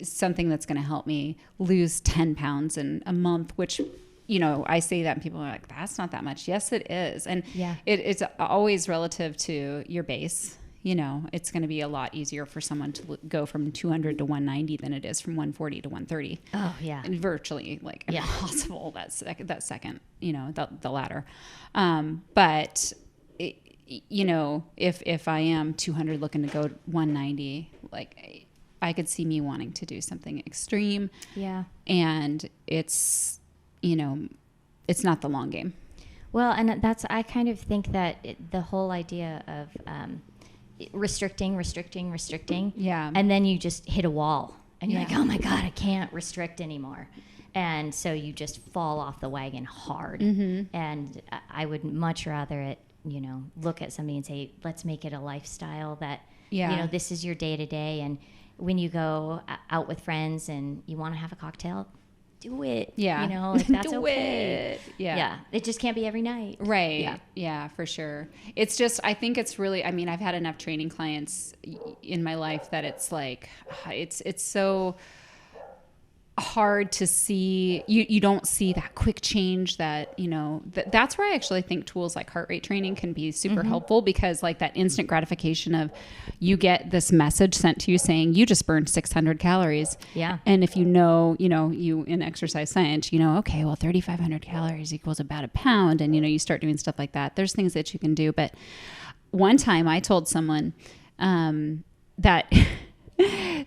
something that's going to help me lose 10 pounds in a month, which, I say that and people are like, that's not that much. Yes, it is. And it's always relative to your base. It's going to be a lot easier for someone to go from 200 to 190 than it is from 140 to 130. Oh, yeah. And virtually impossible that second, the ladder. But if I am 200 looking to go 190, like, I could see me wanting to do something extreme. Yeah. And it's not the long game. Well, and I kind of think that the whole idea of restricting. Yeah. And then you just hit a wall and you're like, oh my God, I can't restrict anymore. And so you just fall off the wagon hard. And I would much rather it, look at somebody and say, let's make it a lifestyle that, this is your day to day. And when you go out with friends and you want to have a cocktail, do it. Yeah. That's do okay. It. Yeah. It just can't be every night. Right. Yeah, for sure. It's just, I think it's really, I've had enough training clients in my life that it's like, it's so, hard to see. You don't see that quick change that, that's where I actually think tools like heart rate training can be super helpful, because like that instant gratification of you get this message sent to you saying you just burned 600 calories. Yeah. And if you in exercise science, okay, well, 3,500 calories equals about a pound. And, you start doing stuff like that. There's things that you can do. But one time I told someone that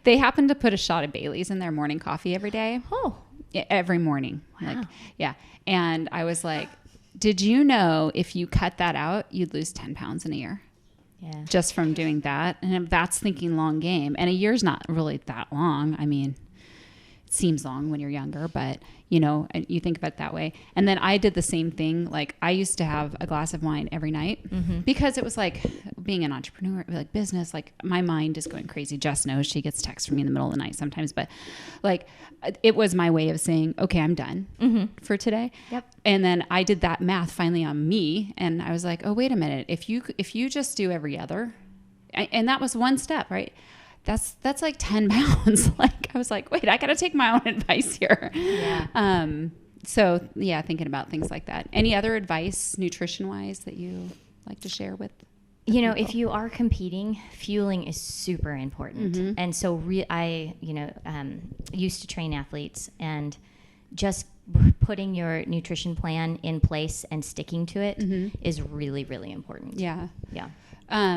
they happen to put a shot of Bailey's in their morning coffee every day. Oh, every morning. Wow. And I was like, did you know if you cut that out, you'd lose 10 pounds in a year? Yeah. Just from doing that. And that's thinking long game. And a year's not really that long. I mean, it seems long when you're younger, but you think of it that way. And then I did the same thing. Like I used to have a glass of wine every night because it was like being an entrepreneur, like business, like my mind is going crazy. Jess knows, she gets texts from me in the middle of the night sometimes, but like it was my way of saying, okay, I'm done for today. Yep. And then I did that math finally on me. And I was like, oh, wait a minute. If you just do every other, and that was one step, right? That's like 10 pounds. Like I was like, wait, I got to take my own advice here. Yeah. So yeah, thinking about things like that. Any other advice nutrition wise that you like to share with? If you are competing, fueling is super important. And so I used to train athletes, and just putting your nutrition plan in place and sticking to it is really, really important. Yeah. Yeah.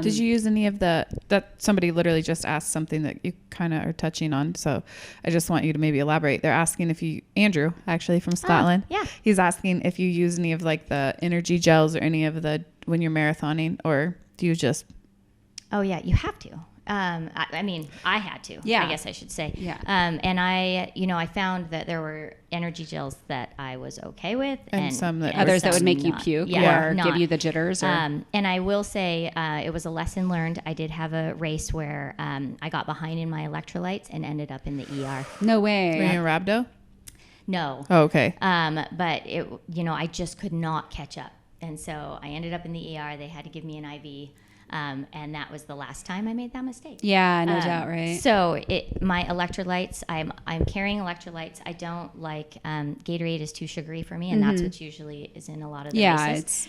Did you use any of that somebody literally just asked something that you kind of are touching on? So I just want you to maybe elaborate. They're asking Andrew, actually from Scotland. Yeah. He's asking if you use any of like the energy gels or any of when you're marathoning, or do you just? Oh yeah, you have to. I mean, I had to. Yeah. I guess I should say. Yeah. And I found that there were energy gels that I was okay with, and some that others that would make you puke or not. give you the jitters. Or... and I will say, it was a lesson learned. I did have a race where I got behind in my electrolytes and ended up in the ER. No way. Were you in rhabdo? No. Oh, okay. But it, I just could not catch up, and so I ended up in the ER. They had to give me an IV. And that was the last time I made that mistake. Yeah, no doubt, right? So my electrolytes, I'm carrying electrolytes. I don't like Gatorade is too sugary for me, and that's what usually is in a lot of the races.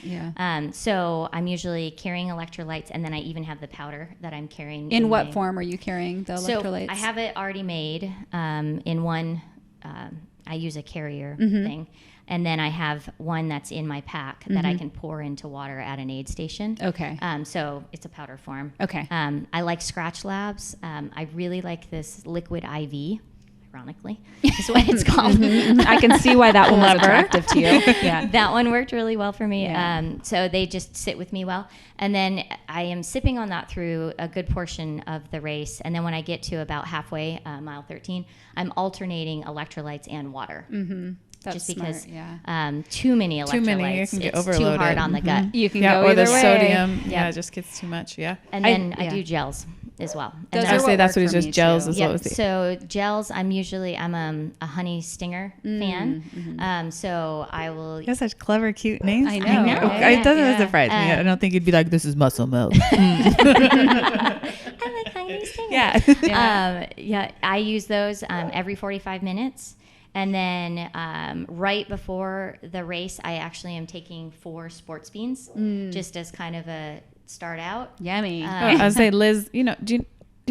So I'm usually carrying electrolytes, and then I even have the powder that I'm carrying. In what form are you carrying the electrolytes? So I have it already made in one. I use a carrier thing. And then I have one that's in my pack that I can pour into water at an aid station. Okay. So it's a powder form. Okay. I like Scratch Labs. I really like this liquid IV, ironically, is what it's called. I can see why that one was attractive to you. Yeah. That one worked really well for me. Yeah. So they just sit with me well. And then I am sipping on that through a good portion of the race. And then when I get to about halfway, mile 13, I'm alternating electrolytes and water. That's just because smart, too many electrolytes, you can get it's overloaded. too hard on the gut. You can go or either the way. sodium. Yeah, it just gets too much. Yeah. And then I do gels as well. And I would say that's what it's just gels. yeah, so gels, I'm a honey stinger fan. So I will. You have such clever, cute names. I know. It doesn't surprise me. I don't think you'd be like, this is muscle milk. I like honey stinger. Yeah. I use those every 45 minutes. And then right before the race, I actually am taking 4 sports beans just as kind of a start out. Yummy. I would say Liz, do you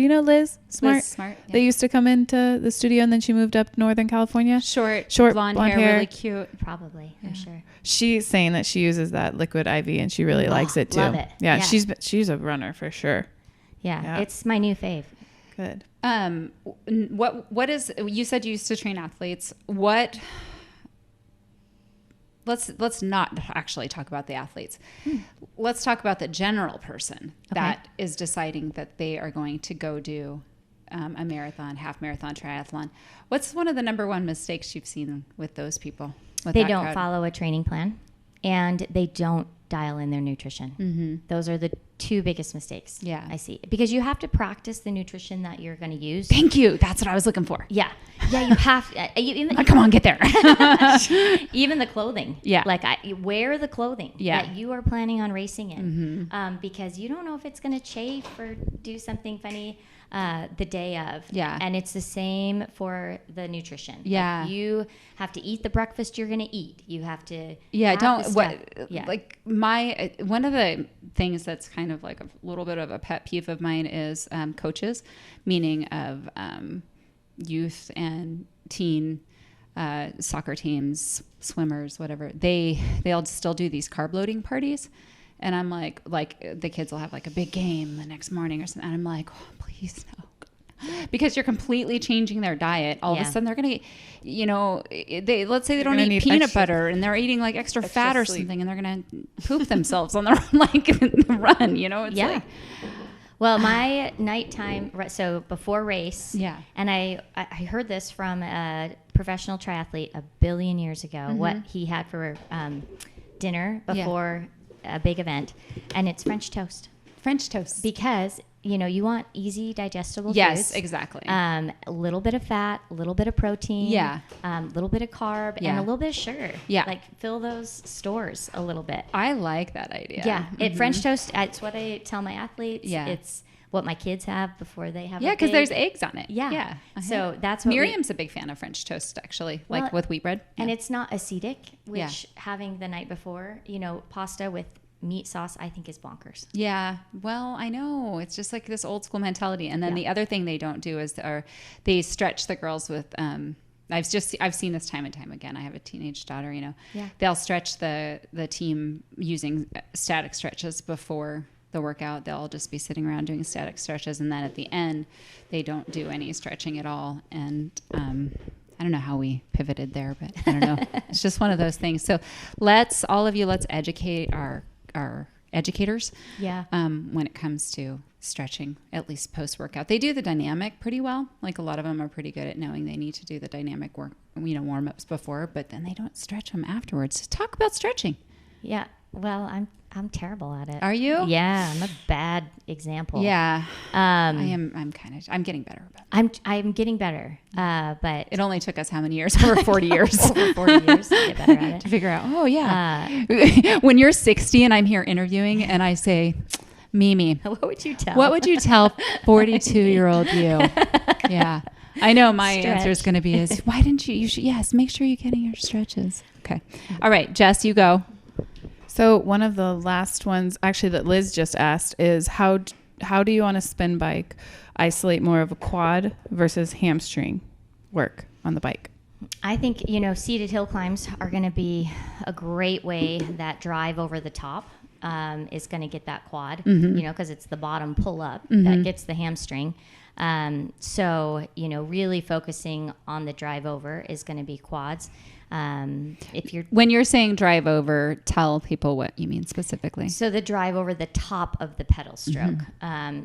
know Liz Smart? Liz Smart, yeah. They used to come into the studio and then she moved up to Northern California. Short blonde hair, really cute. Probably, I'm sure. She's saying that she uses that liquid IV and she really likes it too. Love it. Yeah, she's a runner for sure. Yeah, it's my new fave. Good. What is, you said you used to train athletes. Let's not actually talk about the athletes. Let's talk about the general person that is deciding that they are going to go do a marathon, half marathon, triathlon. What's one of the number one mistakes you've seen with those people? They don't follow a training plan, and they don't dial in their nutrition. Those are the 2 biggest mistakes I see, because you have to practice the nutrition that you're going to use. Thank you. That's what I was looking for. Yeah, you have come on, get there. Even the clothing. Yeah. Like wear the clothing that you are planning on racing in, because you don't know if it's going to chafe or do something funny. the day of. Yeah. And it's the same for the nutrition. Yeah. Like you have to eat the breakfast you're going to eat. You have to. Like one of the things that's kind of like a little bit of a pet peeve of mine is coaches, meaning of youth and teen soccer teams, swimmers, whatever. They'll still do these carb loading parties. And I'm like the kids will have like a big game the next morning or something. And I'm like, oh, please no. Because you're completely changing their diet. All of a sudden they're going to, let's say they don't eat peanut butter and they're eating like extra fat or something and they're going to poop themselves on their own, like run, It's like. Well, my nighttime, so before race, and I heard this from a professional triathlete a billion years ago, what he had for dinner before a big event, and it's French toast. French toast. Because, you want easy digestible foods. Yes, exactly. A little bit of fat, a little bit of protein. A little bit of carb, and a little bit of sugar. Yeah. Like fill those stores a little bit. I like that idea. Yeah. French toast, it's what I tell my athletes. Yeah. It's what my kids have before they have because there's eggs on it. Yeah. So that's what Miriam's a big fan of French toast, actually, like with wheat bread. And it's not acidic, which having the night before, pasta with meat sauce, I think is bonkers. Yeah. Well, I know. It's just like this old school mentality. And then the other thing they don't do is they stretch the girls with, I've seen this time and time again. I have a teenage daughter, they'll stretch the team using static stretches before the workout. They'll just be sitting around doing static stretches. And then at the end, they don't do any stretching at all. And, I don't know how we pivoted there, but I don't know. It's just one of those things. So let's educate our educators when it comes to stretching, at least post-workout. They do the dynamic pretty well. Like a lot of them are pretty good at knowing they need to do the dynamic work, warm-ups before, but then they don't stretch them afterwards. Talk about stretching. Yeah. Well, I'm terrible at it. Are you? Yeah, I'm a bad example. Yeah. I'm getting better. I'm getting better. But it only took us how many years? Over 40 years. Over 40 years to get better at it. To figure out, when you're 60 and I'm here interviewing and I say, Mimi, what would you tell? What would you tell 42-year-old you? Yeah. I know my answer is going to be why didn't you should, make sure you're getting your stretches. Okay. All right, Jess, you go. So one of the last ones actually that Liz just asked is how do you on a spin bike isolate more of a quad versus hamstring work on the bike? I think, seated hill climbs are going to be a great way. That drive over the top is going to get that quad, because it's the bottom pull up that gets the hamstring. So, really focusing on the drive over is going to be quads. When you're saying drive over, tell people what you mean specifically. So the drive over the top of the pedal stroke.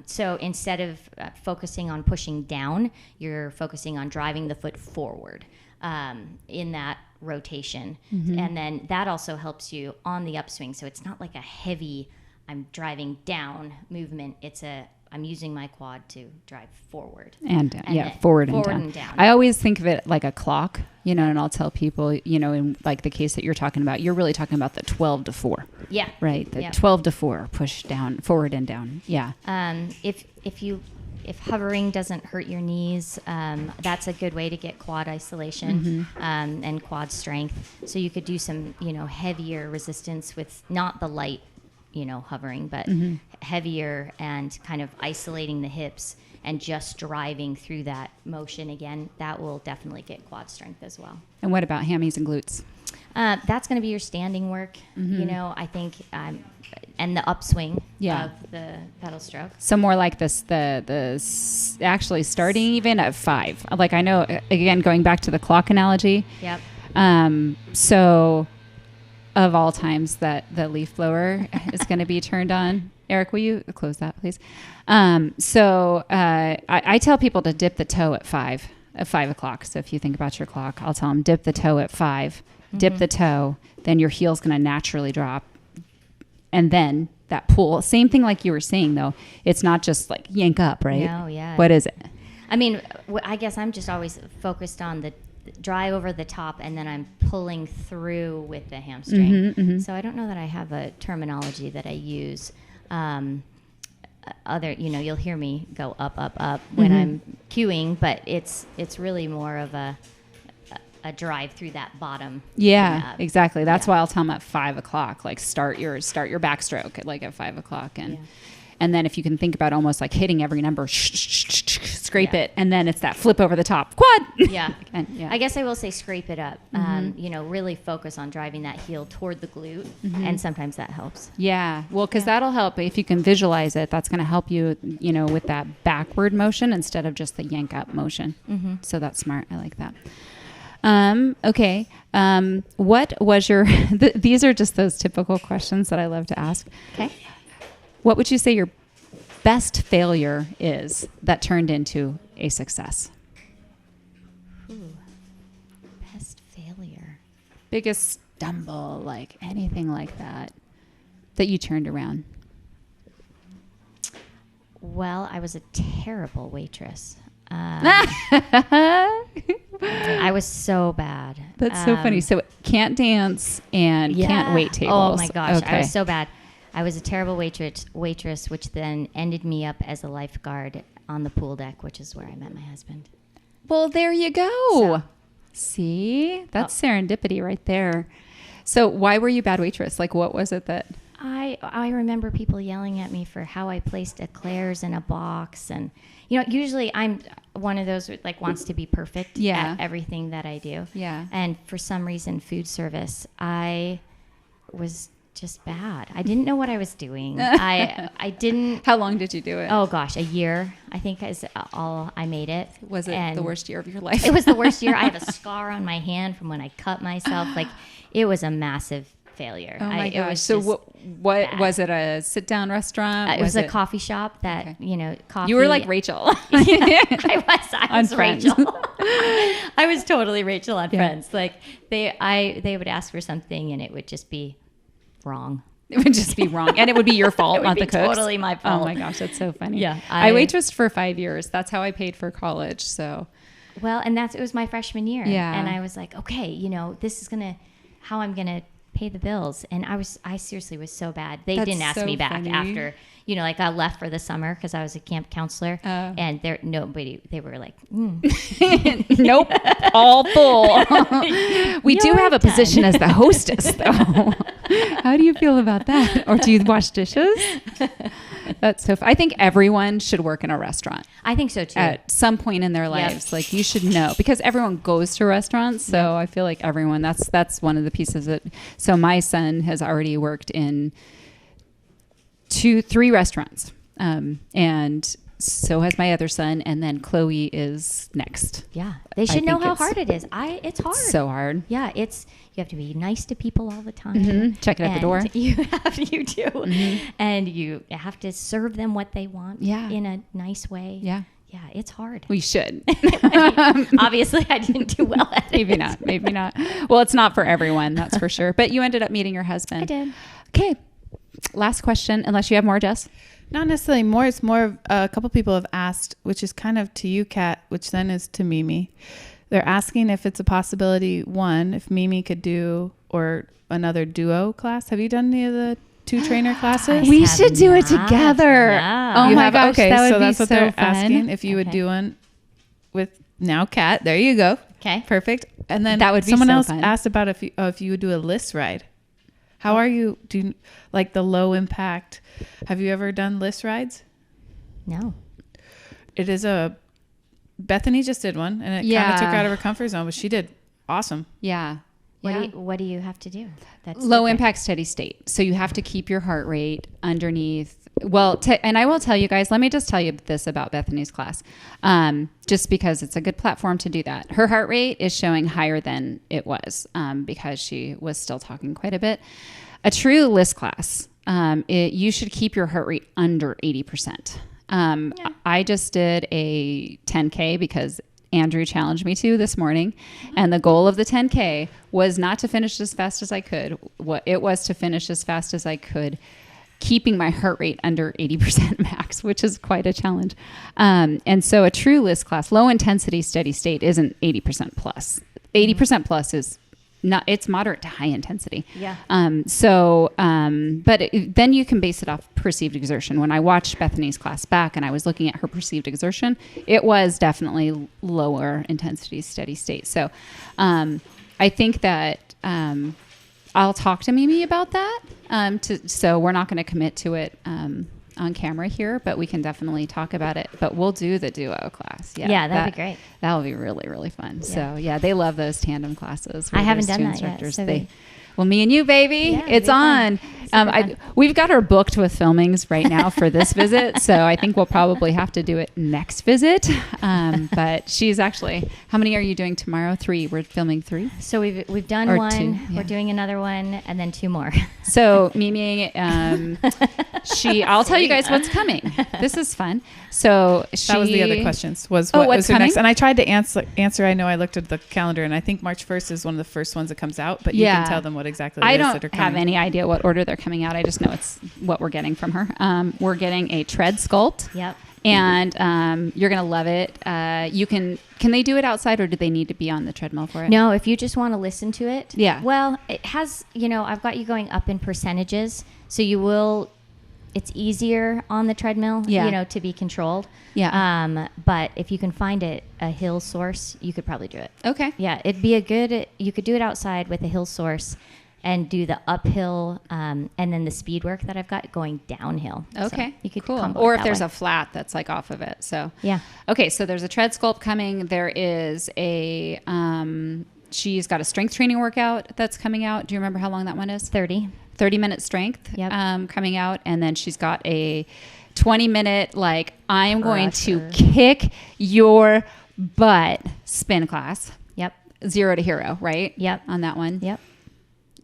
So instead of focusing on pushing down, you're focusing on driving the foot forward in that rotation. And then that also helps you on the upswing. So it's not like a heavy, I'm driving down movement. I'm using my quad to drive forward. And down. Forward and down. I always think of it like a clock, and I'll tell people, in like the case that you're talking about, you're really talking about the 12 to 4. Yeah. Right. The 12 to 4, push down, forward and down. Yeah. If hovering doesn't hurt your knees, that's a good way to get quad isolation and quad strength. So you could do some, heavier resistance with not the light, hovering, but heavier and kind of isolating the hips and just driving through that motion again. That will definitely get quad strength as well. And what about hammies and glutes? That's going to be your standing work, I think, and the upswing of the pedal stroke. So more like this, the actually starting even at 5. Like I know, again, going back to the clock analogy. Yep. So of all times that the leaf blower is going to be turned on. Eric, will you close that, please? So I tell people to dip the toe at 5 o'clock. So if you think about your clock, I'll tell them dip the toe at 5, dip the toe, then your heel's going to naturally drop. And then that pull, same thing like you were saying, though. It's not just like yank up, right? No, yeah. What is it? I mean, I guess I'm just always focused on the drive over the top, and then I'm pulling through with the hamstring. So I don't know that I have a terminology that I use. other, you'll hear me go up, up, up when I'm cueing, but it's really more of a drive through that bottom. Yeah, exactly. That's why I'll tell them at 5 o'clock, like start your backstroke at 5 o'clock. And then if you can think about almost like hitting every number, scrape it. And then it's that flip over the top quad. Yeah. I guess I will say scrape it up. Really focus on driving that heel toward the glute. And sometimes that helps. Yeah. Well, because that'll help. If you can visualize it, that's going to help you, with that backward motion instead of just the yank up motion. So that's smart. I like that. Okay. What was your, these are just those typical questions that I love to ask. Okay. What would you say your best failure is that turned into a success? Best failure. Biggest stumble, like anything like that you turned around? Well, I was a terrible waitress. I was so bad. That's so funny. So can't dance and can't wait tables. Oh my gosh, okay. I was so bad. I was a terrible waitress, which then ended me up as a lifeguard on the pool deck, which is where I met my husband. Well, there you go. See, that's serendipity right there. So why were you a bad waitress? Like, what was it that... I remember people yelling at me for how I placed eclairs in a box. And, usually I'm one of those who wants to be perfect at everything that I do. Yeah. And for some reason, food service, I was just bad. I didn't know what I was doing. I didn't. How long did you do it? Oh gosh, a year. I think is all I made it. Was it the worst year of your life? It was the worst year. I have a scar on my hand from when I cut myself. It was a massive failure. Oh my gosh. So what was it? A sit down restaurant? It was a coffee shop that, coffee. You were like Rachel. I was Friends. Rachel. I was totally Rachel on Friends. Like they would ask for something and it would just be wrong. It would just be wrong. And it would be your fault, not the cook's. Totally my fault. Oh my gosh, that's so funny. Yeah. I waitressed for 5 years. That's how I paid for college. So well, and it was my freshman year. Yeah. And I was like, okay, this is how I'm gonna pay the bills. And I seriously was so bad. They didn't ask me back after, I left for the summer because I was a camp counselor and they were like, nope, all full. We do have a position as the hostess though. How do you feel about that? Or do you wash dishes? That's so I think everyone should work in a restaurant. I think so too. At some point in their lives. Like you should know because everyone goes to restaurants. So I feel like everyone, that's one of the pieces that, so my son has already worked in 3 restaurants. And so has my other son. And then Chloe is next. Yeah. They should know how hard it is. It's hard. So hard. Yeah. You have to be nice to people all the time. Check it at the door. You do. And you have to serve them what they want in a nice way. Yeah. Yeah, it's hard. We should. Obviously, I didn't do well at it. Maybe not. Well, it's not for everyone, that's for sure. But you ended up meeting your husband. I did. Okay. Last question, unless you have more, Jess. Not necessarily more. It's more of a couple people have asked, which is kind of to you, Kat, which then is to Mimi. They're asking if it's a possibility, one, if Mimi could do or another duo class. Have you done any of the 2 trainer classes? We should do it together. Yeah. Oh my gosh, okay, that would so that's be what they're fun. asking. If you would do one with now Kat. There you go. Okay. Perfect. And then that would be someone so else fun. asked about if you would do a list ride. How are you? Do you, like the low impact? Have you ever done list rides? No. It is Bethany just did one, and it kind of took her out of her comfort zone, but she did awesome. Yeah. What do you have to do? That's low impact, steady state. So you have to keep your heart rate underneath. Well, and I will tell you guys, let me just tell you this about Bethany's class. Just because it's a good platform to do that. Her heart rate is showing higher than it was because she was still talking quite a bit. A true list class, you should keep your heart rate under 80%. I just did a 10K because Andrew challenged me to this morning. And the goal of the 10K was not to finish as fast as I could. It was to finish as fast as I could, keeping my heart rate under 80% max, which is quite a challenge. And so a true list class, low intensity, steady state isn't 80% plus. 80% plus is it's moderate to high intensity. Yeah. Then you can base it off perceived exertion. When I watched Bethany's class back and I was looking at her perceived exertion, it was definitely lower intensity, steady state. So I think that I'll talk to Mimi about that. So we're not going to commit to it on camera here, but we can definitely talk about it. But we'll do the duo class. Yeah, that'd be great. That will be really, really fun. Yeah. So they love those tandem classes. I haven't done that yet. So well, me and you, baby, it's on. We've got her booked with filmings right now for this visit, so I think we'll probably have to do it next visit. But she's actually, how many are you doing tomorrow? 3. We're filming 3. So we've done or 1. 2, yeah. We're doing another 1, and then 2 more. So Mimi, I'll tell you guys what's coming. This is fun. So that was the other questions. What was her next? And I tried to answer. I know I looked at the calendar, and I think March 1st is one of the first ones that comes out. But you can tell them what exactly it is that are coming. I don't have any idea what order they're coming out. I just know it's what we're getting from her. We're getting a tread sculpt. Yep. And you're gonna love it. Can they do it outside, or do they need to be on the treadmill for it? No, if you just want to listen to it. Yeah. Well, it has. I've got you going up in percentages, so you will. It's easier on the treadmill, to be controlled. Yeah. But if you can find a hill source, you could probably do it. Okay. Yeah, it'd be you could do it outside with a hill source and do the uphill and then the speed work that I've got going downhill. Okay. So you could cool. combo Or it if there's way. a flat that's like off of it. So yeah. Okay, so there's a tread sculpt coming. There is a she's got a strength training workout that's coming out. Do you remember how long that one is? 30-minute strength coming out, and then she's got a 20-minute I am going to kick your butt spin class. Yep. 0 to hero, right? Yep. On that one. Yep.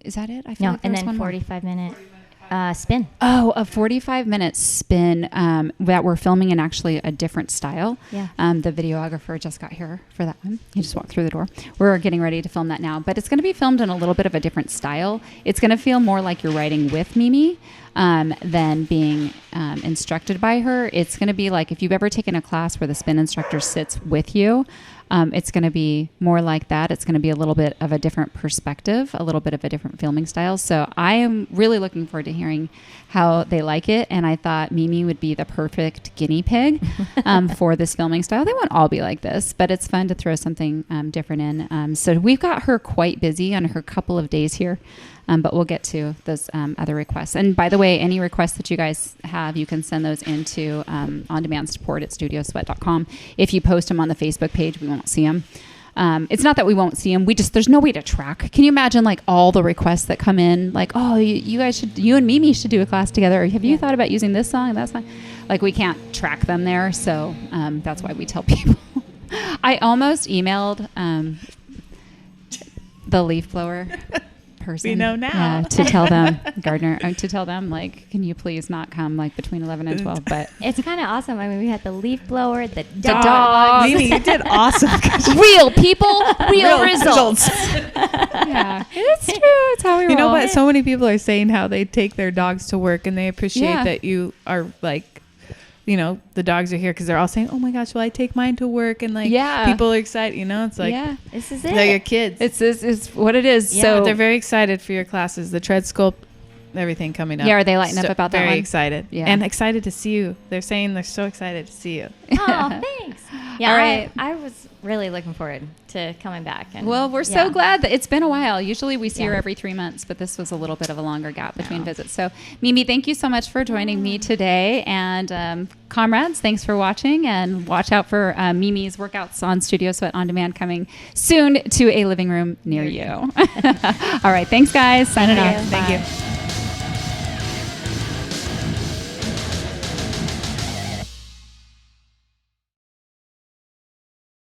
Is that it? I feel no, like and then 45-minute spin. Oh, a 45-minute spin that we're filming in actually a different style. Yeah. The videographer just got here for that one. He just walked through the door. We're getting ready to film that now, but it's going to be filmed in a little bit of a different style. It's going to feel more like you're riding with Mimi than being instructed by her. It's going to be like if you've ever taken a class where the spin instructor sits with you. It's going to be more like that. It's going to be a little bit of a different perspective, a little bit of a different filming style. So I am really looking forward to hearing how they like it. And I thought Mimi would be the perfect guinea pig for this filming style. They won't all be like this, but it's fun to throw something different in. So we've got her quite busy on her couple of days here. But we'll get to those other requests. And by the way, any requests that you guys have, you can send those into on-demand support at studiosweat.com. If you post them on the Facebook page, we won't see them. It's not that we won't see them. There's no way to track. Can you imagine all the requests that come in? Oh, you and Mimi should do a class together. Have you thought about using this song and that song? We can't track them there. So that's why we tell people. I almost emailed the leaf blower person. We know now. To tell them, Gardner, to tell them, can you please not come between 11 and 12? But it's kind of awesome. I mean, we had the leaf blower, the dogs. Mimi, you did awesome. Real people, real results. Yeah, it's true. It's how we roll. You know what? So many people are saying how they take their dogs to work and they appreciate that you are the dogs are here because they're all saying, "Oh my gosh, will I take mine to work?" And people are excited. It's this is it. They're your kids. It's what it is. Yeah, so but they're very excited for your classes, the tread sculpt, everything coming up. Yeah, are they lighting up about that one? Very excited. Yeah, and excited to see you. They're saying they're so excited to see you. Oh, thanks. Yeah, all right. I was really looking forward to coming back. And well, we're so glad that it's been a while. Usually we see her every 3 months, but this was a little bit of a longer gap between visits. So, Mimi, thank you so much for joining me today. And comrades, thanks for watching. And watch out for Mimi's workouts on Studio Sweat On Demand coming soon to a living room near you. All right. Thanks, guys. Signing off. Thank you.